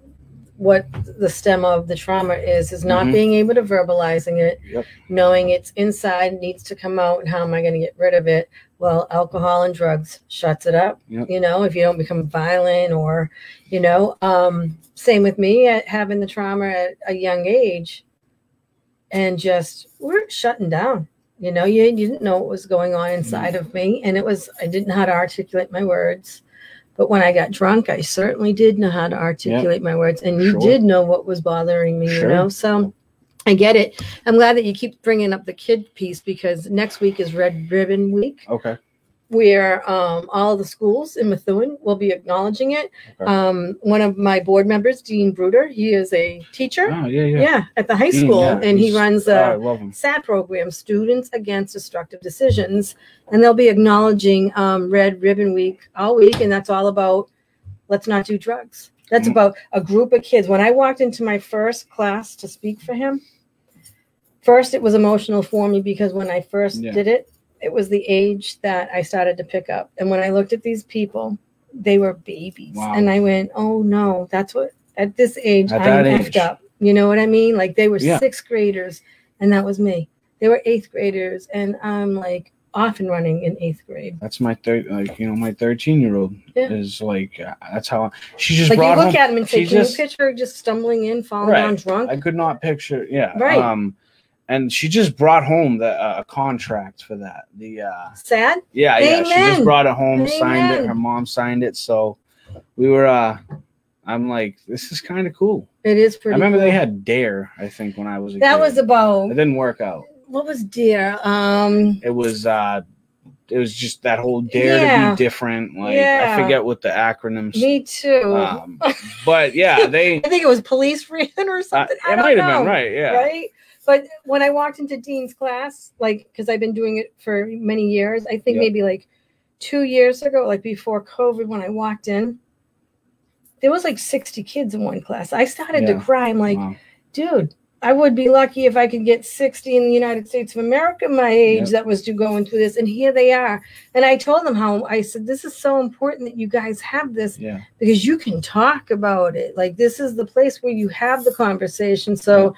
what the stem of the trauma is not being able to verbalizing it, knowing it's inside, needs to come out, and how am I going to get rid of it? Well, alcohol and drugs shuts it up. You know, if you don't become violent or, you know, same with me having the trauma at a young age, and just we're shutting down. You know, you didn't know what was going on inside of me, and I didn't know how to articulate my words. But when I got drunk, I certainly did know how to articulate my words, and you did know what was bothering me, you know? So I get it. I'm glad that you keep bringing up the kid piece, because next week is Red Ribbon Week. Okay. Where all the schools in Methuen will be acknowledging it. Okay. One of my board members, Dean Bruder, he is a teacher. Oh, yeah. At the high school, and he runs a SAD program, Students Against Destructive Decisions, and they'll be acknowledging Red Ribbon Week all week, and that's all about let's not do drugs. That's about a group of kids. When I walked into my first class to speak for him, first it was emotional for me, because when I first did it, it was the age that I started to pick up. And when I looked at these people, they were babies. Wow. And I went, oh no, that's what, at this age, I'm effed up. You know what I mean? Like they were sixth graders, and that was me. They were eighth graders, and I'm like off and running in eighth grade. That's my my 13-year-old is like, that's how she just like brought you look home, at him and say, can you picture her just stumbling in, falling down drunk? I could not picture. Yeah. Right. And she just brought home a contract for that. The SAD? Yeah, Amen. She just brought it home, Amen. signed it. Her mom signed it. So we were. I'm like, this is kind of cool. It is pretty. I remember cool. they had Dare. I think when I was a that kid. was about. It didn't work out. What was Dare? It was just that whole Dare to be different. Like I forget what the acronyms. Me too. But yeah, they. I think it was Police Freedom or something. It might have been right. Yeah. Right. But when I walked into Dean's class, like, because I've been doing it for many years, I think maybe like 2 years ago, like before COVID, when I walked in, there was like 60 kids in one class. I started to cry. I'm like, dude, I would be lucky if I could get 60 in the United States of America, my age, that was going through this. And here they are. And I told them how, I said, this is so important that you guys have this because you can talk about it. Like, this is the place where you have the conversation. So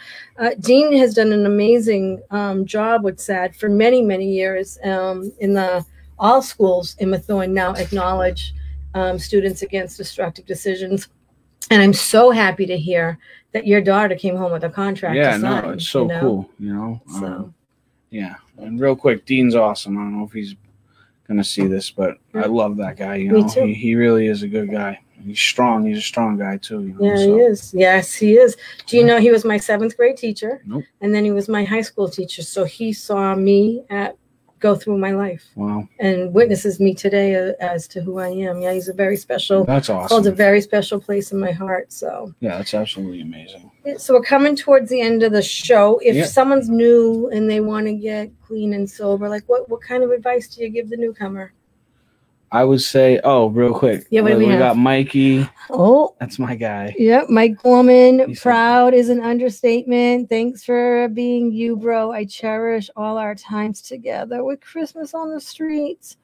Dean has done an amazing job with SAD for many, many years in all schools in Methuen now acknowledge Students Against Destructive Decisions. And I'm so happy to hear that your daughter came home with a contract. Yeah, no, it's so cool, you know. So. And real quick, Dean's awesome. I don't know if he's gonna see this, but I love that guy. You know, Me too. He really is a good guy. He's strong. He's a strong guy too. You know? Yeah, he is. Yes, he is. Do you know he was my 7th grade teacher? Nope. And then he was my high school teacher. So he saw me go through my life. Wow. And witnesses me today as to who I am. Yeah, he's a very special. That's awesome. Holds a very special place in my heart. So yeah, that's absolutely amazing. So we're coming towards the end of the show. If someone's new and they want to get clean and sober, like what kind of advice do you give the newcomer? I would say, real quick. Yeah, what do we have? Got Mikey. Oh, that's my guy. Yep, Mike Gorman. Proud is an understatement. Thanks for being you, bro. I cherish all our times together with Christmas on the streets.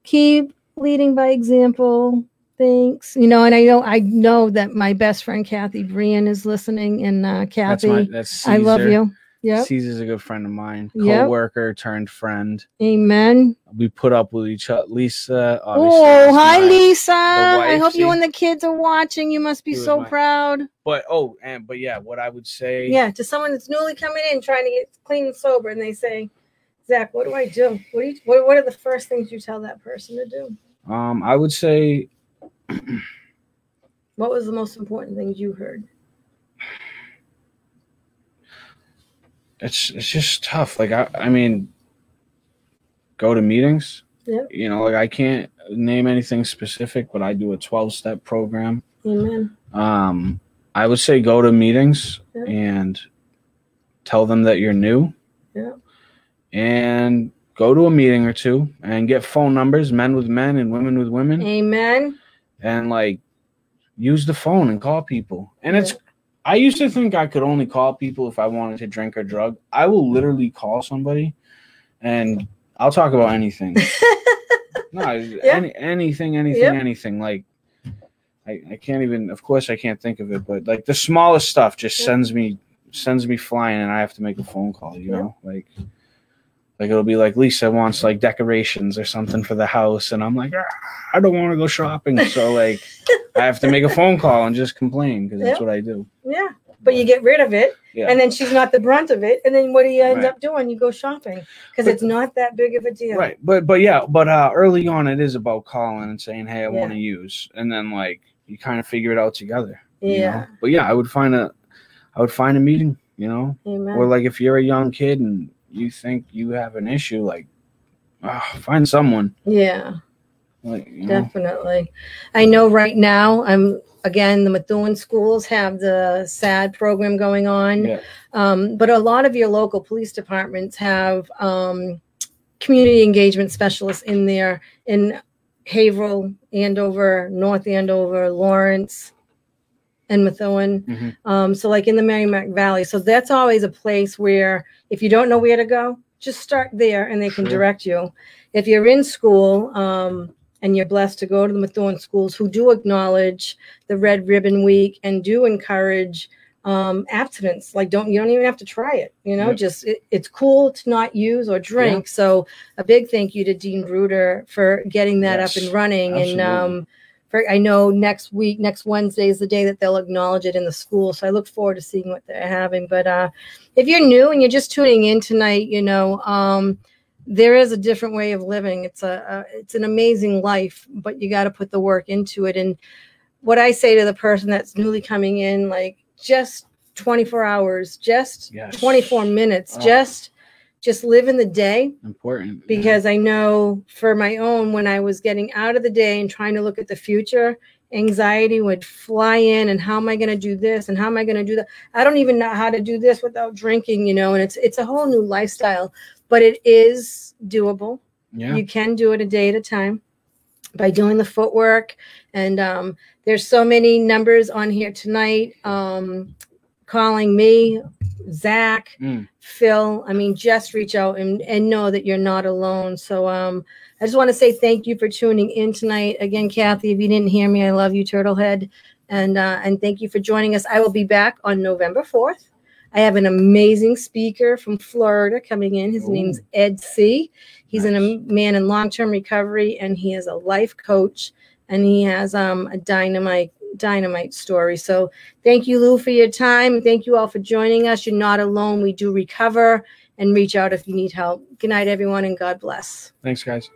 Keep leading by example. Thanks. You know, and I know that my best friend Kathy Brian is listening. And Kathy, that's I love you. Yeah, Caesar's a good friend of mine, co-worker turned friend. Amen. We put up with each other. Lisa. Oh, hi, Lisa. I hope you and the kids are watching. You must be so proud. But yeah, what I would say. Yeah, to someone that's newly coming in, trying to get clean and sober, and they say, Zach, what do I do? What are the first things you tell that person to do? I would say. What was the most important things you heard? It's just tough. Like I mean, go to meetings. Yeah. You know, like I can't name anything specific, but I do a 12-step program. Amen. I would say go to meetings and tell them that you're new. Yeah. And go to a meeting or two and get phone numbers, men with men and women with women. Amen. And like use the phone and call people. And I used to think I could only call people if I wanted to drink or drug. I will literally call somebody and I'll talk about anything. Anything. Like I can't even, of course I can't think of it, but like the smallest stuff just sends me flying and I have to make a phone call, you know, like it'll be like Lisa wants like decorations or something for the house. And I'm like, I don't want to go shopping. So like I have to make a phone call and just complain because that's what I do. Yeah. But you get rid of it and then she's not the brunt of it. And then what do you end up doing? You go shopping because it's not that big of a deal. Right. But early on it is about calling and saying, hey, I want to use. And then like you kind of figure it out together. You know? But yeah, I would find a meeting, you know, or like if you're a young kid and you think you have an issue, like find someone. Yeah. Like, you know. Definitely. I know right now again, the Methuen schools have the SAD program going on. Yeah. But a lot of your local police departments have community engagement specialists in there in Haverhill, Andover, North Andover, Lawrence, and Methuen. So like in the Merrimack Valley. So that's always a place where if you don't know where to go, just start there and they can direct you. If you're in school, and you're blessed to go to the Methuen schools who do acknowledge the Red Ribbon Week and do encourage abstinence. Like you don't even have to try it, you know, just it's cool to not use or drink. So a big thank you to Dean Bruder for getting that up and running. Absolutely. And I know next Wednesday is the day that they'll acknowledge it in the school. So I look forward to seeing what they're having. But if you're new and you're just tuning in tonight, you know, there is a different way of living. It's an amazing life, but you got to put the work into it. And what I say to the person that's newly coming in, like just 24 hours, just 24 minutes, just live in the day. Important. Because I know for my own, when I was getting out of the day and trying to look at the future, anxiety would fly in and how am I going to do this and how am I going to do that? I don't even know how to do this without drinking, you know, and it's a whole new lifestyle, but it is doable. Yeah. You can do it a day at a time by doing the footwork. And there's so many numbers on here tonight, calling me, Zach, Phil. I mean, just reach out and know that you're not alone. So I just want to say thank you for tuning in tonight. Again, Kathy, if you didn't hear me, I love you, Turtlehead. And thank you for joining us. I will be back on November 4th. I have an amazing speaker from Florida coming in. His name's Ed C. He's a man in long-term recovery, and he is a life coach, and he has a dynamite story. So thank you, Lou, for your time. Thank you all for joining us. You're not alone. We do recover, and reach out if you need help. Good night, everyone, and God bless. Thanks, guys.